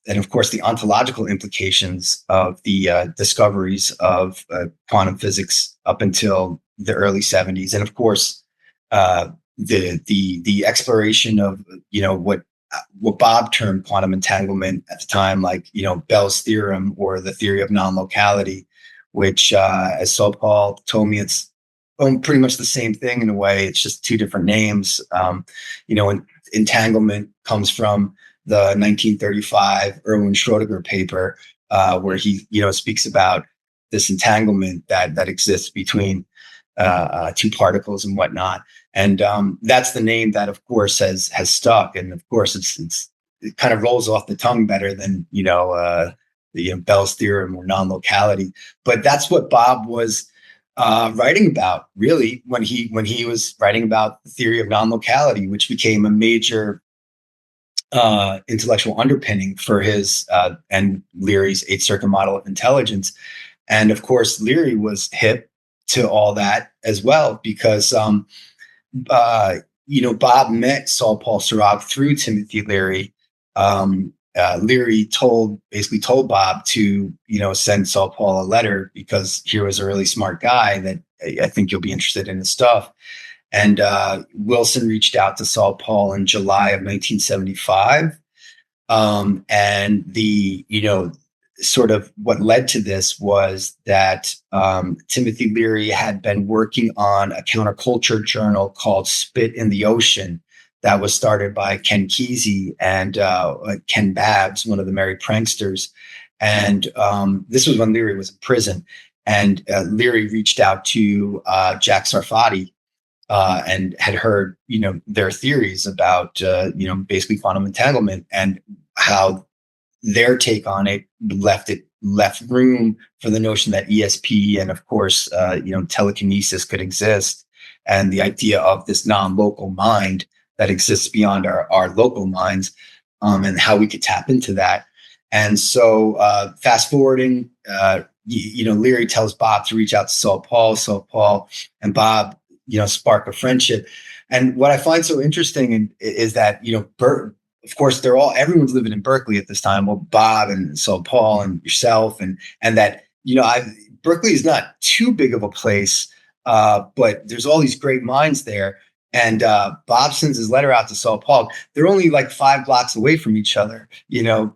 and of course the ontological implications of the discoveries of quantum physics up until the early 70s, and of course the exploration of what Bob termed quantum entanglement at the time, like Bell's theorem or the theory of non-locality, which as Saul-Paul told me, it's pretty much the same thing in a way. It's just two different names. Entanglement comes from the 1935 Erwin Schrödinger paper, where he speaks about this entanglement that exists between two particles and whatnot. And that's the name that, of course, has stuck. And of course, it kind of rolls off the tongue better than Bell's theorem or non-locality. But that's what Bob was writing about, really, when he was writing about the theory of non-locality, which became a major intellectual underpinning for his and Leary's 8-circuit model of intelligence. And of course, Leary was hip to all that as well, because Bob met Saul-Paul Sirag through Timothy Leary. Leary basically told Bob to send Saul-Paul a letter, because he was a really smart guy that I think you'll be interested in his stuff. And Wilson reached out to Saul-Paul in July of 1975, and the sort of what led to this was that Timothy Leary had been working on a counterculture journal called Spit in the Ocean that was started by Ken Kesey and Ken Babbs, one of the Merry Pranksters. And this was when Leary was in prison. And Leary reached out to Jack Sarfati and had heard, their theories about, basically quantum entanglement, and how their take on it left room for the notion that ESP and, of course, telekinesis could exist, and the idea of this non-local mind that exists beyond our local minds, and how we could tap into that. And so, fast forwarding, Leary tells Bob to reach out to Saul-Paul. Saul-Paul and Bob, spark a friendship. And what I find so interesting is that, of course, everyone's living in Berkeley at this time. Well, Bob and Saul-Paul and yourself, and that, Berkeley is not too big of a place, but there's all these great minds there. And Bob sends his letter out to Saul-Paul. They're only like 5 blocks away from each other.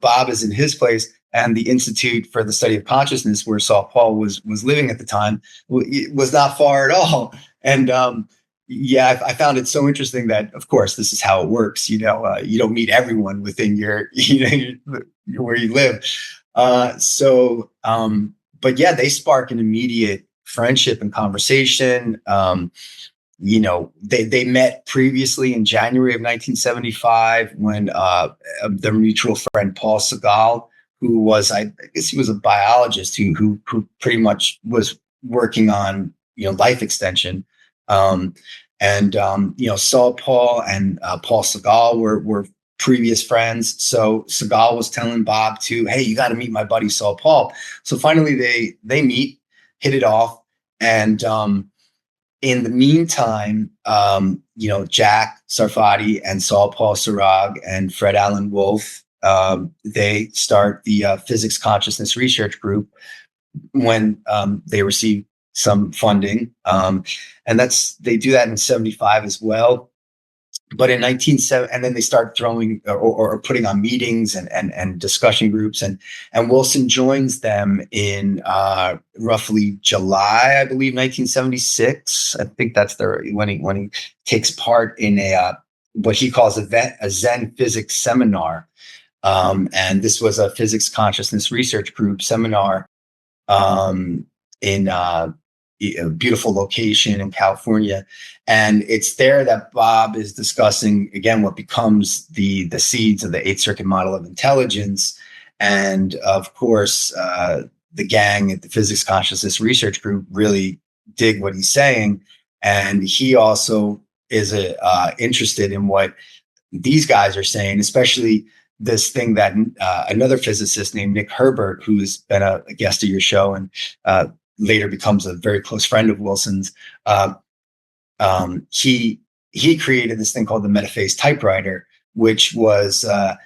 Bob is in his place, and the Institute for the Study of Consciousness, where Saul-Paul was living at the time, was not far at all. And I found it so interesting that, of course, this is how it works. You don't meet everyone within your where you live. But they spark an immediate friendship and conversation. They met previously in January of 1975 when their mutual friend Paul Sirag, who was, I guess he was a biologist who pretty much was working on life extension. Saul-Paul and Paul Sirag were previous friends. So Sirag was telling Bob hey, you got to meet my buddy Saul-Paul. So finally they meet, hit it off. And in the meantime, Jack Sarfati and Saul-Paul Sirag and Fred Allen Wolf they start the Physics Consciousness Research Group when they receive some funding. And they do that in 75 as well. But in 1970, and then they start throwing or putting on meetings and discussion groups, and Wilson joins them in roughly July, I believe, 1976. I think that's when he takes part in what he calls a Zen physics seminar, and this was a Physics Consciousness Research Group seminar in a beautiful location in California. And it's there that Bob is discussing, again, what becomes the seeds of the Eighth Circuit model of intelligence. And of course, the gang at the Physics Consciousness Research Group really dig what he's saying. And he also is interested in what these guys are saying, especially this thing that another physicist named Nick Herbert, who's been a guest of your show and later becomes a very close friend of Wilson's. He created this thing called the metaphase typewriter, which was a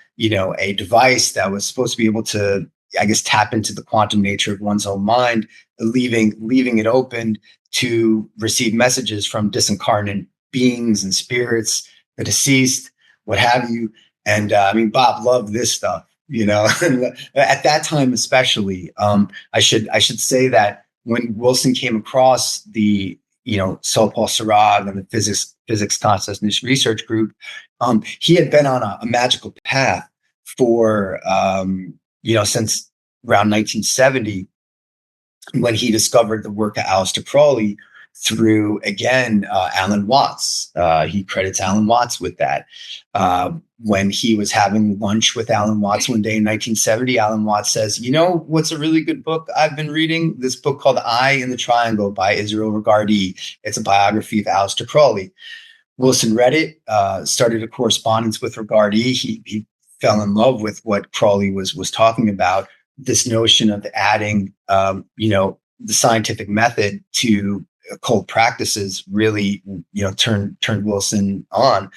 device that was supposed to be able to, I guess, tap into the quantum nature of one's own mind, leaving it open to receive messages from disincarnate beings and spirits, the deceased, what have you. And Bob loved this stuff, at that time, especially. I should say that when Wilson came across the, Saul-Paul Sirag and the Physics Consciousness Research Group, he had been on a magical path for, since around 1970, when he discovered the work of Aleister Crowley through, again, Alan Watts. He credits Alan Watts with that. When he was having lunch with Alan Watts one day in 1970, Alan Watts says, what's a really good book I've been reading? This book called Eye in the Triangle by Israel Regardie. It's a biography of Aleister Crowley. Wilson read it, started a correspondence with Regardie. He fell in love with what Crowley was talking about, this notion of adding, the scientific method to occult practices really, turned Wilson on.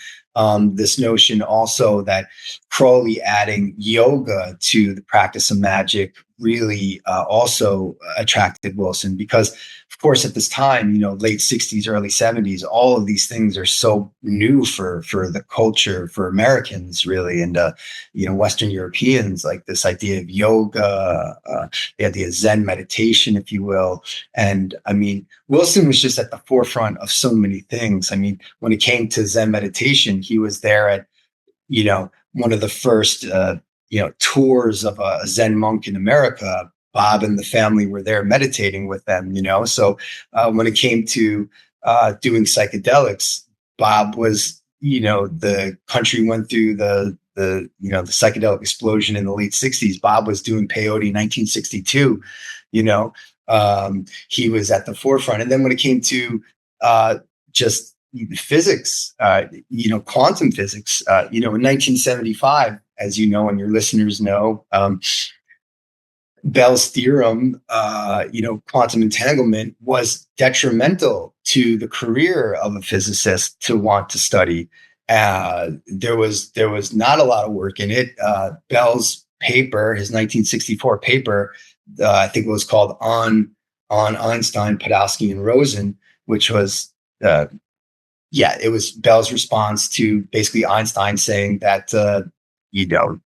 This notion also that Crowley adding yoga to the practice of magic really also attracted Wilson, because, of course, at this time, late 60s, early 70s, all of these things are so new for the culture, for Americans, really, and, Western Europeans, like this idea of yoga, the idea of Zen meditation, if you will. And Wilson was just at the forefront of so many things. When it came to Zen meditation, he was there at, one of the first, tours of a Zen monk in America. Bob and the family were there meditating with them, So when it came to doing psychedelics, Bob was, the country went through the psychedelic explosion in the late 60s. Bob was doing peyote in 1962, he was at the forefront. And then when it came to just physics, quantum physics, in 1975, as you know, and your listeners know, Bell's theorem, quantum entanglement was detrimental to the career of a physicist to want to study. There was not a lot of work in it. Bell's paper, his 1964 paper, I think it was called on Einstein, Podolsky, and Rosen, which was, it was Bell's response to basically Einstein saying that,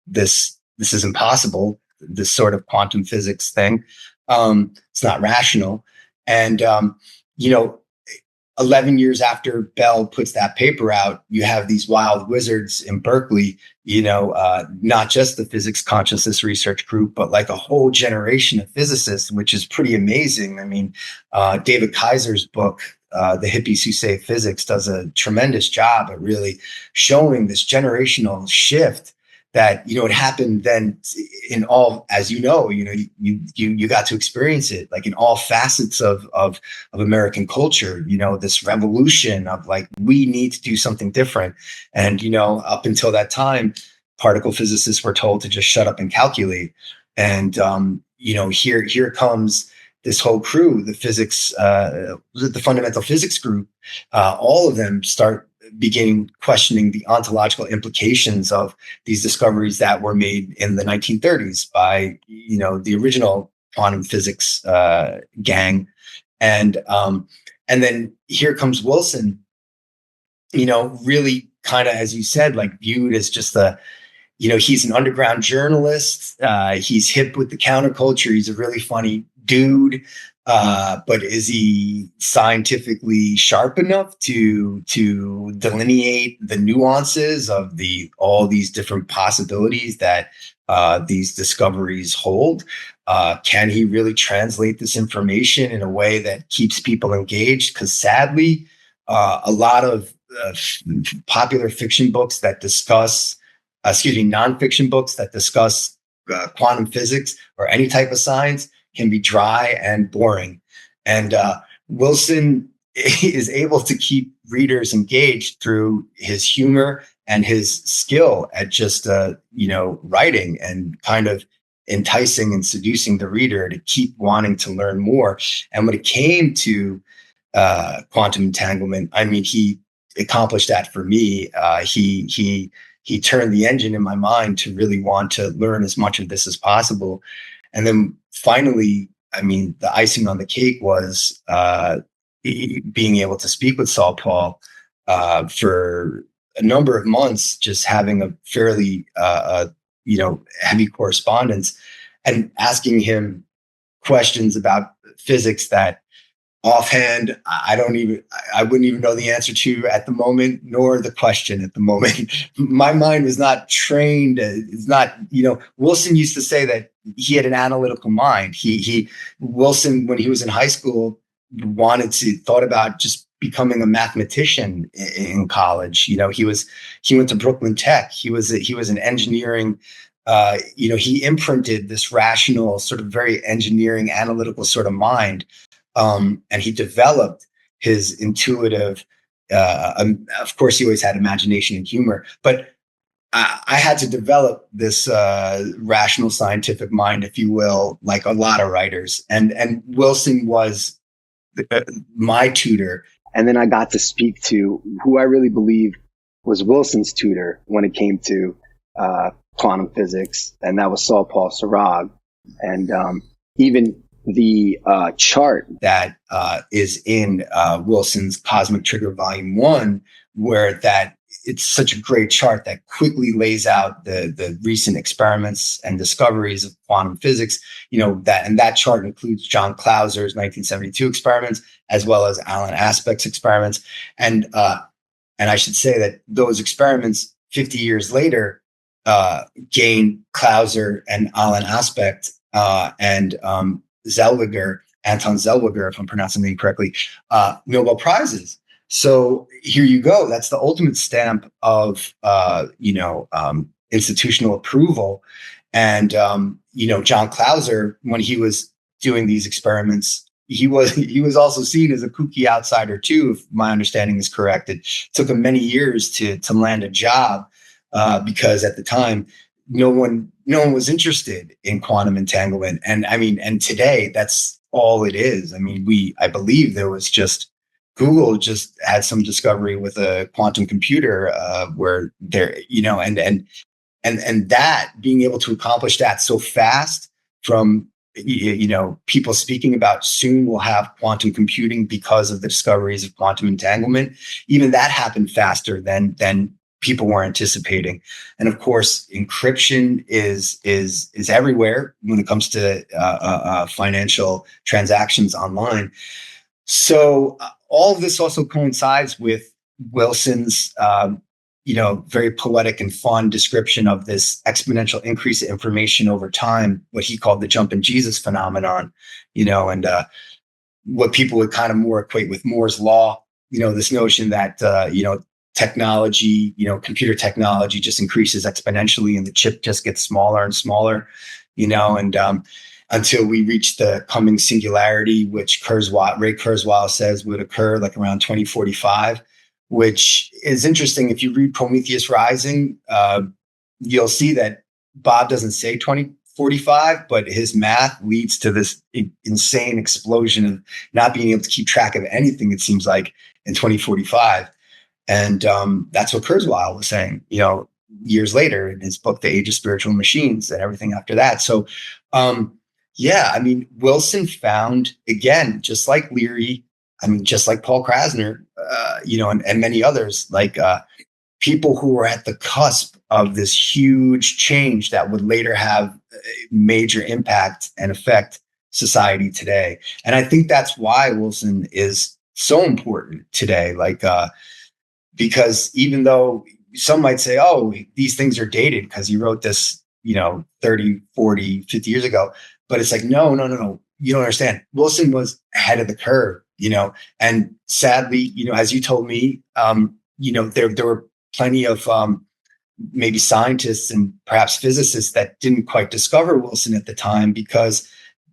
this is impossible, this sort of quantum physics thing. It's not rational. And, 11 years after Bell puts that paper out, you have these wild wizards in Berkeley, not just the Physics Consciousness Research Group, but like a whole generation of physicists, which is pretty amazing. David Kaiser's book, The Hippies Who Saved Physics, does a tremendous job at really showing this generational shift that, it happened then in all, as you got to experience it, like in all facets of American culture, this revolution of like, we need to do something different. And, up until that time, particle physicists were told to just shut up and calculate. And, here comes this whole crew, the fundamental physics group, all of them start begin questioning the ontological implications of these discoveries that were made in the 1930s by, the original quantum physics gang. And then here comes Wilson, really kind of, as you said, like viewed as just he's an underground journalist. He's hip with the counterculture. He's a really funny dude. But is he scientifically sharp enough to delineate the nuances of all these different possibilities that these discoveries hold? Can he really translate this information in a way that keeps people engaged? Because sadly, a lot of popular fiction books that discuss, nonfiction books that discuss quantum physics or any type of science can be dry and boring. And Wilson is able to keep readers engaged through his humor and his skill at just, writing and kind of enticing and seducing the reader to keep wanting to learn more. And when it came to quantum entanglement, I mean, he accomplished that for me. He turned the engine in my mind to really want to learn as much of this as possible. And then finally, I mean, the icing on the cake was being able to speak with Saul-Paul for a number of months, just having a fairly, heavy correspondence and asking him questions about physics that offhand, I wouldn't even know the answer to at the moment, nor the question at the moment. My mind was not trained. It's not, Wilson used to say that he had an analytical mind. Wilson, when he was in high school, thought about just becoming a mathematician in college. He went to Brooklyn Tech. He was an engineering, he imprinted this rational, sort of very engineering, analytical sort of mind. And he developed his intuitive, of course, he always had imagination and humor, but I had to develop this rational scientific mind, if you will, like a lot of writers. And Wilson was my tutor. And then I got to speak to who I really believe was Wilson's tutor when it came to quantum physics, and that was Saul-Paul Sirag. And even the chart that is in Wilson's Cosmic Trigger Volume 1, where it's such a great chart that quickly lays out the recent experiments and discoveries of quantum physics. That chart includes John Clauser's 1972 experiments, as well as Alan Aspect's experiments. And I should say that those experiments 50 years later gained Clauser and Alan Aspect and Zellweger, Anton Zellweger, if I'm pronouncing the name correctly, Nobel Prizes. So here you go. That's the ultimate stamp of, institutional approval. And, John Clauser, when he was doing these experiments, he was also seen as a kooky outsider too, if my understanding is correct. It took him many years to land a job because at the time, no one was interested in quantum entanglement. And today that's all it is. I believe there was Google just had some discovery with a quantum computer where there, and that being able to accomplish that so fast from, people speaking about soon we'll have quantum computing because of the discoveries of quantum entanglement, even that happened faster than people were anticipating. And of course, encryption is everywhere when it comes to financial transactions online. So all of this also coincides with Wilson's, very poetic and fun description of this exponential increase of information over time, what he called the jumping Jesus phenomenon, and what people would kind of more equate with Moore's law, this notion that, technology, computer technology just increases exponentially and the chip just gets smaller and smaller, and until we reach the coming singularity, which Ray Kurzweil says would occur like around 2045, which is interesting. If you read Prometheus Rising, you'll see that Bob doesn't say 2045, but his math leads to this insane explosion of not being able to keep track of anything, it seems like, in 2045. And that's what Kurzweil was saying, years later in his book, The Age of Spiritual Machines, and everything after that. So, Wilson found, again, just like Leary, just like Paul Krasner, and many others, like people who were at the cusp of this huge change that would later have major impact and affect society today. And I think that's why Wilson is so important today. Because even though some might say, oh, these things are dated because he wrote this, 30, 40, 50 years ago. But it's like, no. You don't understand. Wilson was ahead of the curve, and sadly, as you told me, there were plenty of maybe scientists and perhaps physicists that didn't quite discover Wilson at the time because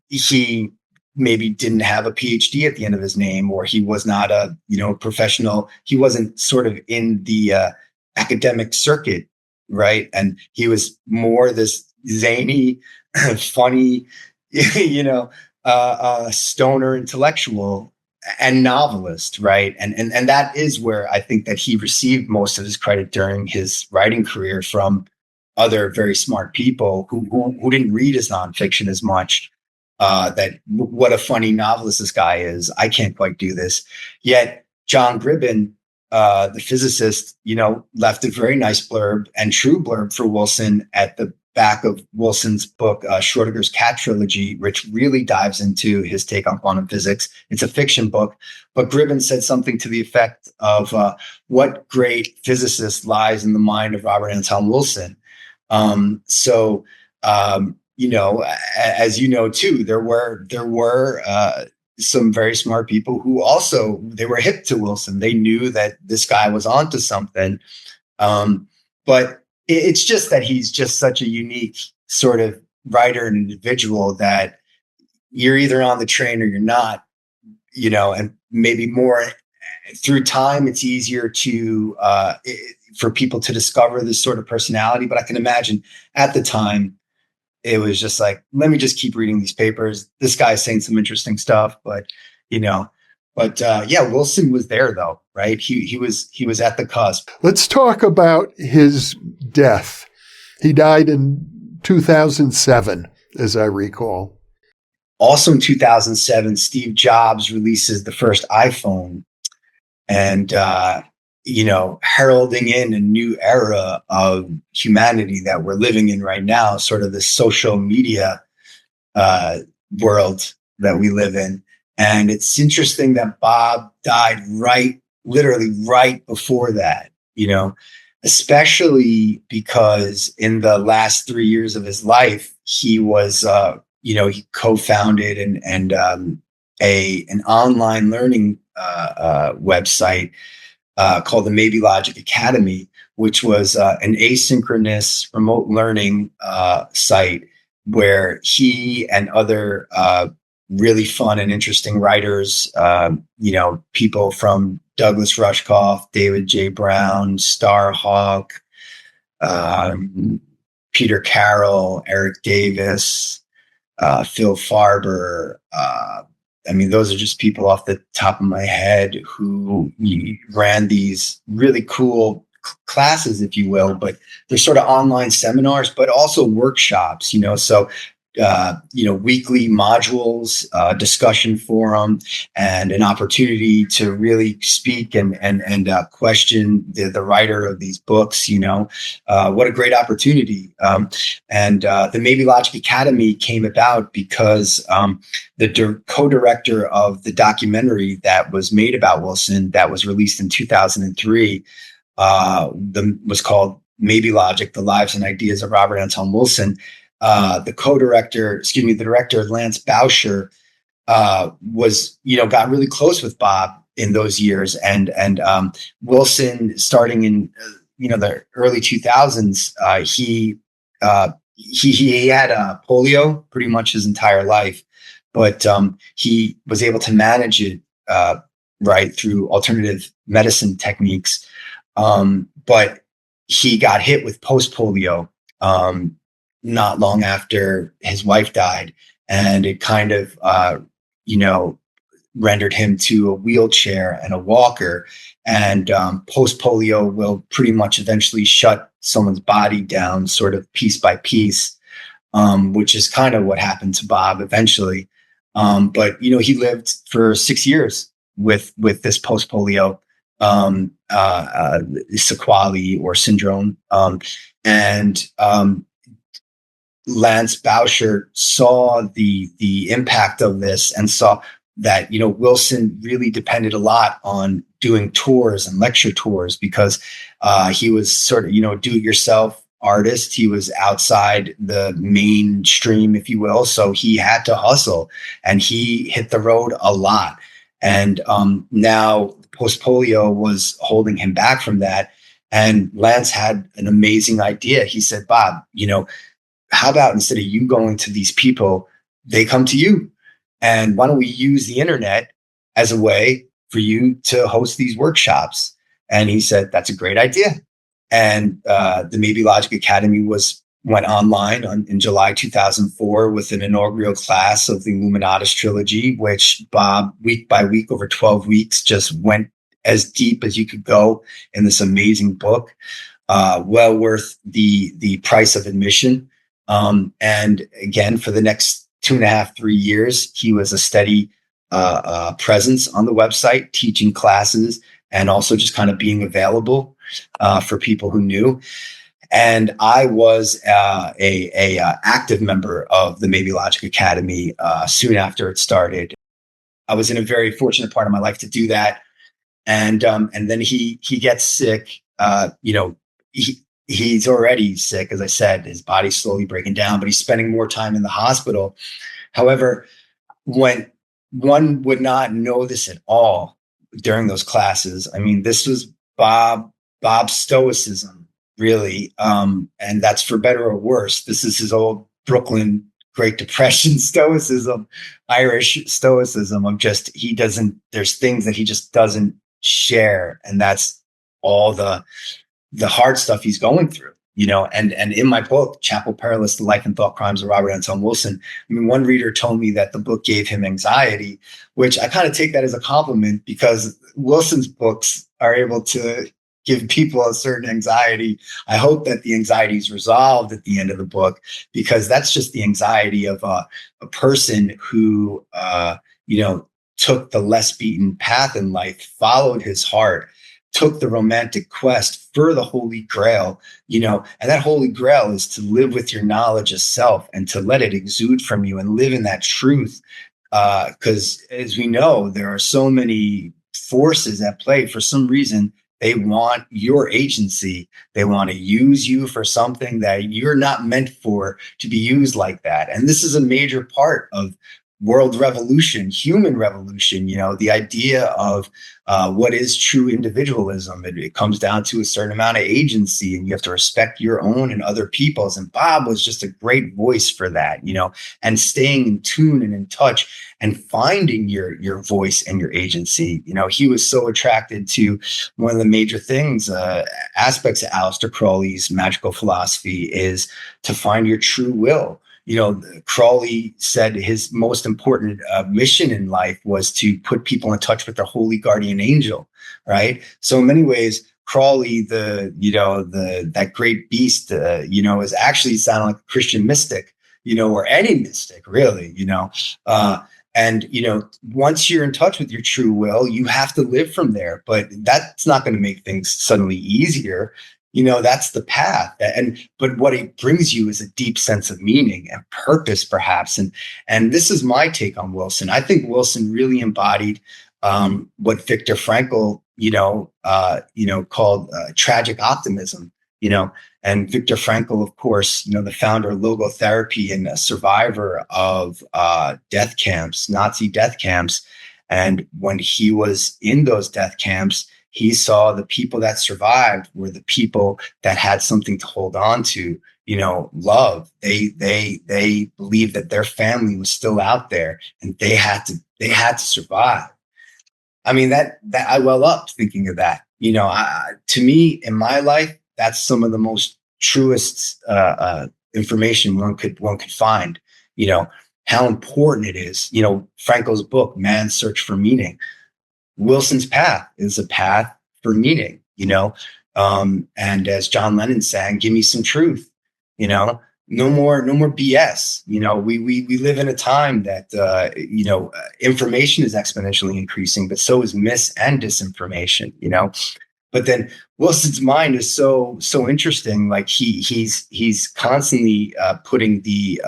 he maybe didn't have a PhD at the end of his name, or he was not a, professional. He wasn't sort of in the academic circuit, right? And he was more this zany, funny, stoner intellectual and novelist, right? And that is where I think that he received most of his credit during his writing career from other very smart people who didn't read his nonfiction as much. That what a funny novelist this guy is. I can't quite do this. Yet John Gribben, the physicist, left a very nice blurb and true blurb for Wilson at the back of Wilson's book, Schrodinger's Cat Trilogy, which really dives into his take on quantum physics. It's a fiction book, but Gribben said something to the effect of what great physicist lies in the mind of Robert Anton Wilson. As you know too, there were some very smart people who also, they were hip to Wilson. They knew that this guy was onto something. But it's just that he's just such a unique sort of writer and individual that you're either on the train or you're not, and maybe more through time, it's easier for people to discover this sort of personality. But I can imagine at the time, it was just like, let me just keep reading these papers. This guy's saying some interesting stuff, Wilson was there though, right? He was at the cusp. Let's talk about his death. He died in 2007, as I recall. Also in 2007, Steve Jobs releases the first iPhone, and heralding in a new era of humanity that we're living in right now, sort of the social media world that we live in. And it's interesting that Bob died literally right before that, especially because in the last 3 years of his life, he was, he co-founded and an online learning website called the Maybe Logic Academy, which was an asynchronous remote learning site where he and other really fun and interesting writers, people from Douglas Rushkoff, David J. Brown, Starhawk, Peter Carroll, Eric Davis, Phil Farber. Those are just people off the top of my head who ran these really cool classes, if you will, but they're sort of online seminars, but also workshops, weekly modules, discussion forum, and an opportunity to really speak and question the writer of these books. What a great opportunity. The Maybe Logic Academy came about because the co-director of the documentary that was made about Wilson, that was released in 2003, was called Maybe Logic: The Lives and Ideas of Robert Anton Wilson. The director, Lance Bauscher, got really close with Bob in those years. And Wilson, starting in, the early 2000s, he had polio pretty much his entire life, but he was able to manage it, through alternative medicine techniques. But he got hit with post-polio, not long after his wife died. And it kind of, rendered him to a wheelchair and a walker. And post-polio will pretty much eventually shut someone's body down sort of piece by piece, which is kind of what happened to Bob eventually. But, he lived for 6 years with this post-polio sequelae or syndrome. And Lance Boucher saw the impact of this and saw that, Wilson really depended a lot on doing tours and lecture tours because he was sort of, do-it-yourself artist. He was outside the mainstream, if you will. So he had to hustle and he hit the road a lot. And now post-polio was holding him back from that. And Lance had an amazing idea. He said, Bob, how about instead of you going to these people, they come to you? And why don't we use the internet as a way for you to host these workshops? And he said, that's a great idea. And the Maybe Logic Academy went online in July 2004 with an inaugural class of the Illuminatus trilogy, which Bob, week by week, over 12 weeks, just went as deep as you could go in this amazing book. Well worth the price of admission. And again, for the next 2.5, 3 years, he was a steady presence on the website, teaching classes and also just kind of being available for people who knew. And I was a active member of the Maybe Logic Academy soon after it started. I was in a very fortunate part of my life to do that. And then he gets sick. He's already sick, as I said, his body's slowly breaking down, but he's spending more time in the hospital. However, when one would not know this at all during those classes, I mean, this was Bob's stoicism, really. And that's for better or worse. This is his old Brooklyn Great Depression stoicism, Irish stoicism of just, there's things that he just doesn't share. And that's all the hard stuff he's going through, and in my book, Chapel Perilous, The Life and Thought Crimes of Robert Anton Wilson, I mean, one reader told me that the book gave him anxiety, which I kind of take that as a compliment because Wilson's books are able to give people a certain anxiety. I hope that the anxiety is resolved at the end of the book, because that's just the anxiety of a person who, took the less beaten path in life, followed his heart, took the romantic quest for the Holy Grail, and that Holy Grail is to live with your knowledge of self and to let it exude from you and live in that truth. Because as we know, there are so many forces at play. For some reason, they want your agency. They want to use you for something that you're not meant for to be used like that. And this is a major part of world revolution, human revolution, the idea of what is true individualism. It comes down to a certain amount of agency, and you have to respect your own and other people's. And Bob was just a great voice for that, and staying in tune and in touch and finding your voice and your agency. He was so attracted to one of the major things, aspects of Aleister Crowley's magical philosophy is to find your true will. Crowley said his most important mission in life was to put people in touch with their holy guardian angel, right? So in many ways, Crowley, that great beast, is actually sounding like a Christian mystic, or any mystic, really, and once you're in touch with your true will, you have to live from there. But that's not going to make things suddenly easier. That's the path. But what it brings you is a deep sense of meaning and purpose, perhaps. And this is my take on Wilson. I think Wilson really embodied what Viktor Frankl, called tragic optimism. And Viktor Frankl, of course, the founder of logotherapy and a survivor of death camps, Nazi death camps. And when he was in those death camps, he saw the people that survived were the people that had something to hold on to, love. They believed that their family was still out there and they had to survive. I mean, that I well up thinking of that. To me, in my life, that's some of the most truest information one could find. how important it is. Frankl's book, Man's Search for Meaning. Wilson's path is a path for meaning, and as John Lennon sang, give me some truth, no more BS. We live in a time that, information is exponentially increasing, but so is mis and disinformation, but then Wilson's mind is so interesting. Like he's constantly putting the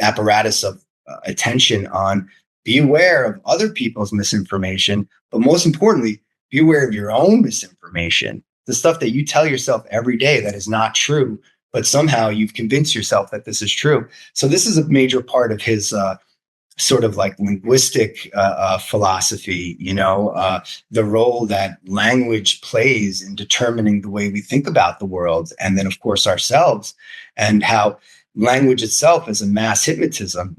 apparatus of attention on, be aware of other people's misinformation, but most importantly, be aware of your own misinformation, the stuff that you tell yourself every day that is not true, but somehow you've convinced yourself that this is true. So this is a major part of his sort of like linguistic philosophy, the role that language plays in determining the way we think about the world, and then of course ourselves, and how language itself is a mass hypnotism.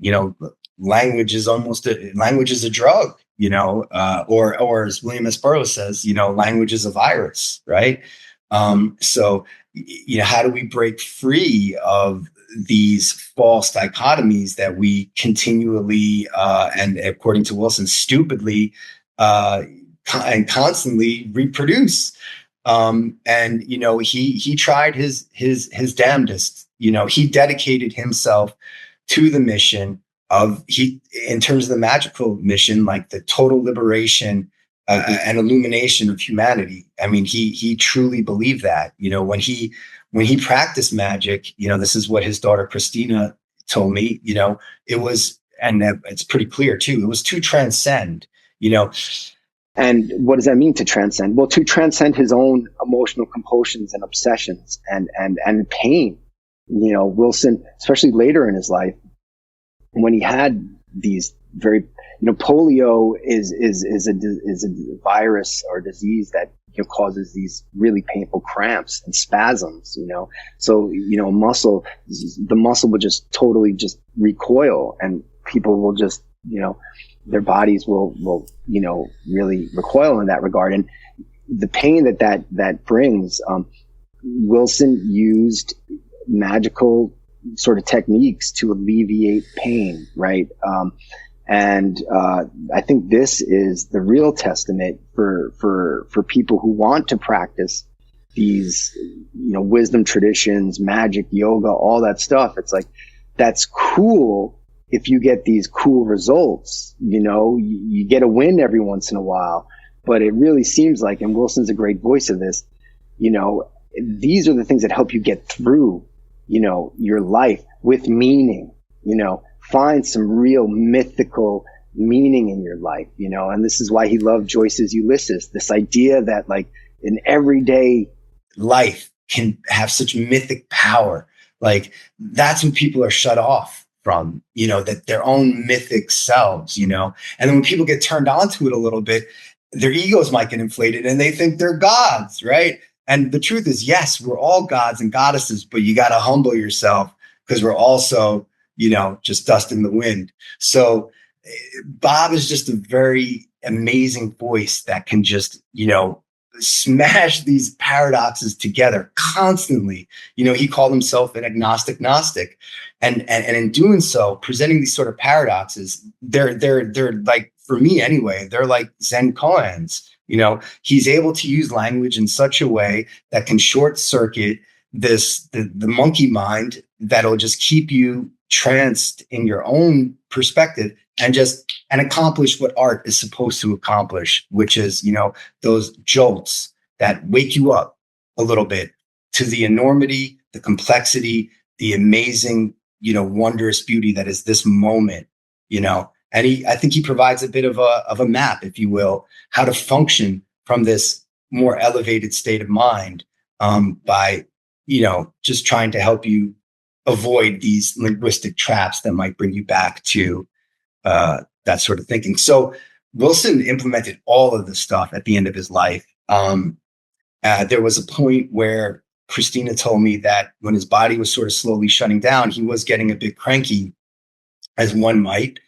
Language is a drug, or as William S. Burroughs says, language is a virus, right? So, how do we break free of these false dichotomies that we continually, and according to Wilson, stupidly and constantly reproduce? He tried his damnedest. He dedicated himself to the mission in terms of the magical mission, like the total liberation and illumination of humanity. I mean, he truly believed that. When he practiced magic, this is what his daughter Christina told me. It was, and it's pretty clear too, it was to transcend. And what does that mean, to transcend? Well, to transcend his own emotional compulsions and obsessions and pain. Wilson, especially later in his life, when he had these very, polio is a virus or disease that causes these really painful cramps and spasms. So the muscle will just totally just recoil, and people will just their bodies will really recoil in that regard, and the pain that brings. Wilson used magical sort of techniques to alleviate pain, right? And I think this is the real testament for people who want to practice these, wisdom traditions, magic, yoga, all that stuff. It's like, that's cool if you get these cool results. You get a win every once in a while, but it really seems like, and Wilson's a great voice of this, these are the things that help you get through your life with meaning, find some real mythical meaning in your life, and this is why he loved Joyce's Ulysses, this idea that like in everyday life can have such mythic power. Like that's when people are shut off from, that their own mythic selves, and then when people get turned on to it a little bit, their egos might get inflated and they think they're gods, right? And the truth is, yes, we're all gods and goddesses, but you got to humble yourself because we're also, just dust in the wind. So Bob is just a very amazing voice that can just, smash these paradoxes together constantly. He called himself an agnostic Gnostic. And in doing so, presenting these sort of paradoxes, they're like, for me anyway, they're like Zen koans. He's able to use language in such a way that can short circuit the monkey mind that'll just keep you tranced in your own perspective and accomplish what art is supposed to accomplish, which is, those jolts that wake you up a little bit to the enormity, the complexity, the amazing, wondrous beauty that is this moment, And I think he provides a bit of a map, if you will, how to function from this more elevated state of mind by, just trying to help you avoid these linguistic traps that might bring you back to that sort of thinking. So Wilson implemented all of this stuff at the end of his life. There was a point where Christina told me that when his body was sort of slowly shutting down, he was getting a bit cranky, as one might.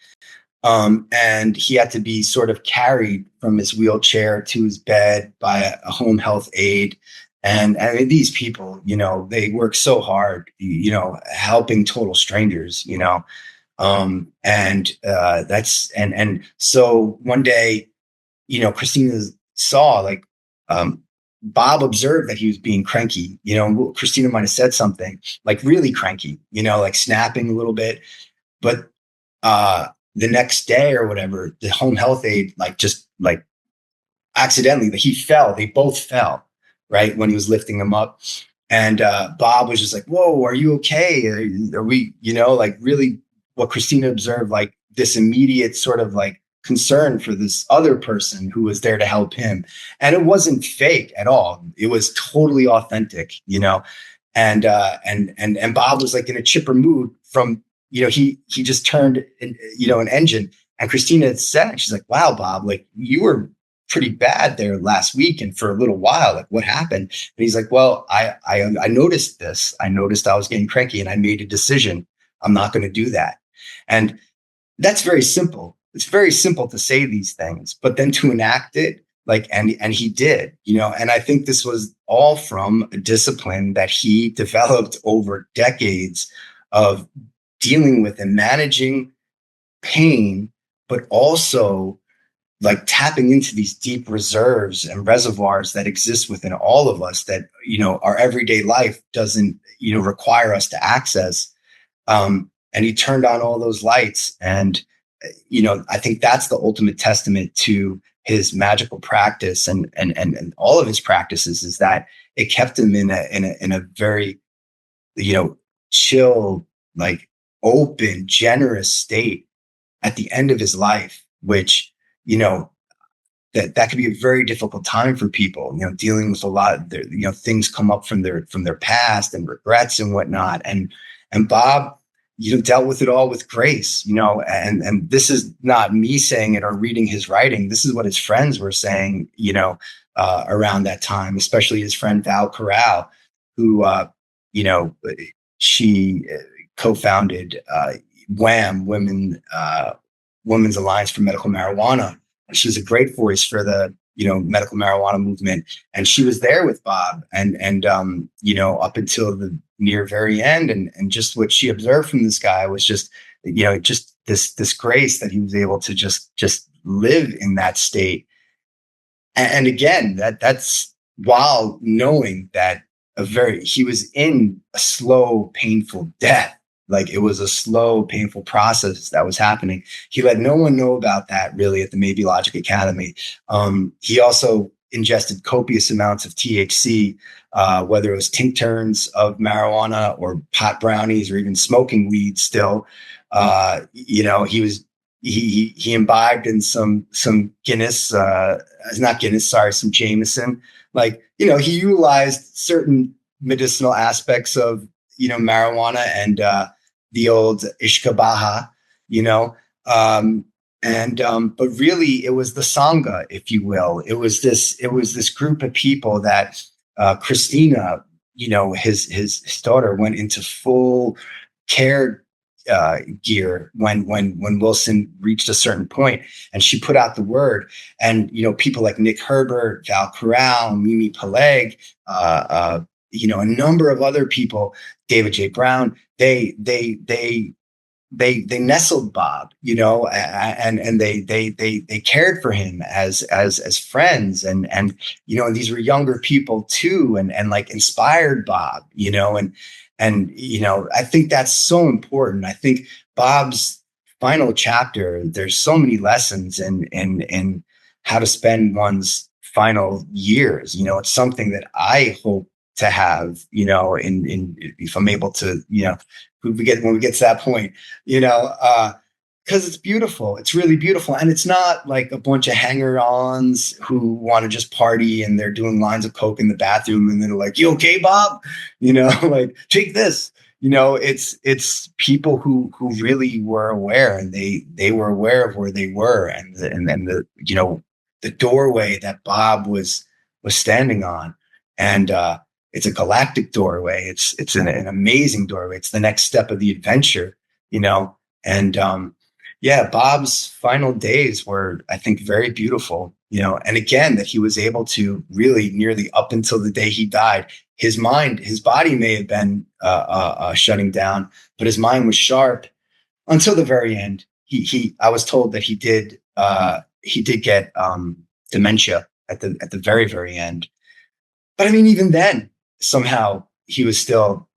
And he had to be sort of carried from his wheelchair to his bed by a home health aide. And I mean, these people, they work so hard, helping total strangers, And so one day, Christina saw like, Bob observed that he was being cranky, Christina might've said something like really cranky, like snapping a little bit, but, the next day or whatever, the home health aide, just accidentally, they both fell, right, when he was lifting them up. And Bob was just like, whoa, are you okay? Are we, really what Christina observed, like this immediate sort of like concern for this other person who was there to help him. And it wasn't fake at all. It was totally authentic, and Bob was like in a chipper mood from, he just turned, an engine. And Christina had said, she's like, wow, Bob, like you were pretty bad there last week and for a little while, like what happened? And he's like, well, I noticed this. I noticed I was getting cranky and I made a decision. I'm not going to do that. And that's very simple. It's very simple to say these things, but then to enact it, like, and he did, and I think this was all from a discipline that he developed over decades of dealing with and managing pain, but also like tapping into these deep reserves and reservoirs that exist within all of us that, our everyday life doesn't, require us to access. And he turned on all those lights. And, I think that's the ultimate testament to his magical practice and all of his practices, is that it kept him in a very, chill, like open, generous state at the end of his life, which, that could be a very difficult time for people, dealing with a lot of their, things come up from their past and regrets and whatnot. And Bob, dealt with it all with grace, and this is not me saying it or reading his writing. This is what his friends were saying, around that time, especially his friend Val Corral, who, she co-founded WWAM, Women's Alliance for Medical Marijuana. And she was a great voice for the, medical marijuana movement. And she was there with Bob and up until the near very end. And just what she observed from this guy was just, just this grace that he was able to just live in that state. And again, that's while knowing that he was in a slow, painful death. Like it was a slow, painful process that was happening. He let no one know about that really at the Maybe Logic Academy. He also ingested copious amounts of THC, whether it was tinctures of marijuana or pot brownies or even smoking weed still. He imbibed in some Guinness, some Jameson. Like, he utilized certain medicinal aspects of, marijuana and the old Ishkabaha, but really it was the Sangha, if you will. It was this group of people that Christina, his daughter, went into full care gear when Wilson reached a certain point, and she put out the word. And people like Nick Herbert, Val Corral, Mimi Peleg, a number of other people, David J. Brown, they nestled Bob, and they cared for him as friends, and these were younger people too, and like inspired Bob, and I think that's so important. I think Bob's final chapter, there's so many lessons in how to spend one's final years. It's something that I hope to have, in if I'm able to, when we get to that point, because it's beautiful. It's really beautiful. And it's not like a bunch of hanger-ons who want to just party and they're doing lines of coke in the bathroom and they're like, you okay, Bob? Like, take this. It's people who really were aware, and they were aware of where they were, and the doorway that Bob was standing on. And it's a galactic doorway. It's an amazing doorway. It's the next step of the adventure, and Bob's final days were, I think, very beautiful, and again, that he was able to really nearly up until the day he died, his body may have been shutting down, but his mind was sharp. until the very end. I was told that he did get dementia at the very, very end. But I mean, even then, somehow he was still,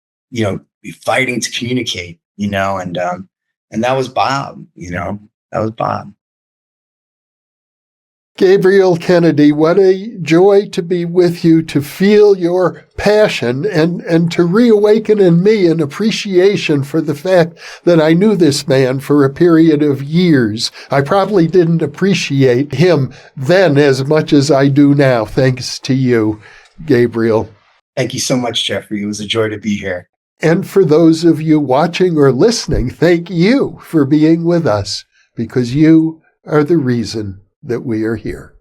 fighting to communicate, and that was Bob, that was Bob. Gabriel Kennedy, what a joy to be with you, to feel your passion and to reawaken in me an appreciation for the fact that I knew this man for a period of years. I probably didn't appreciate him then as much as I do now, thanks to you, Gabriel. Thank you so much, Jeffrey. It was a joy to be here. And for those of you watching or listening, thank you for being with us, because you are the reason that we are here.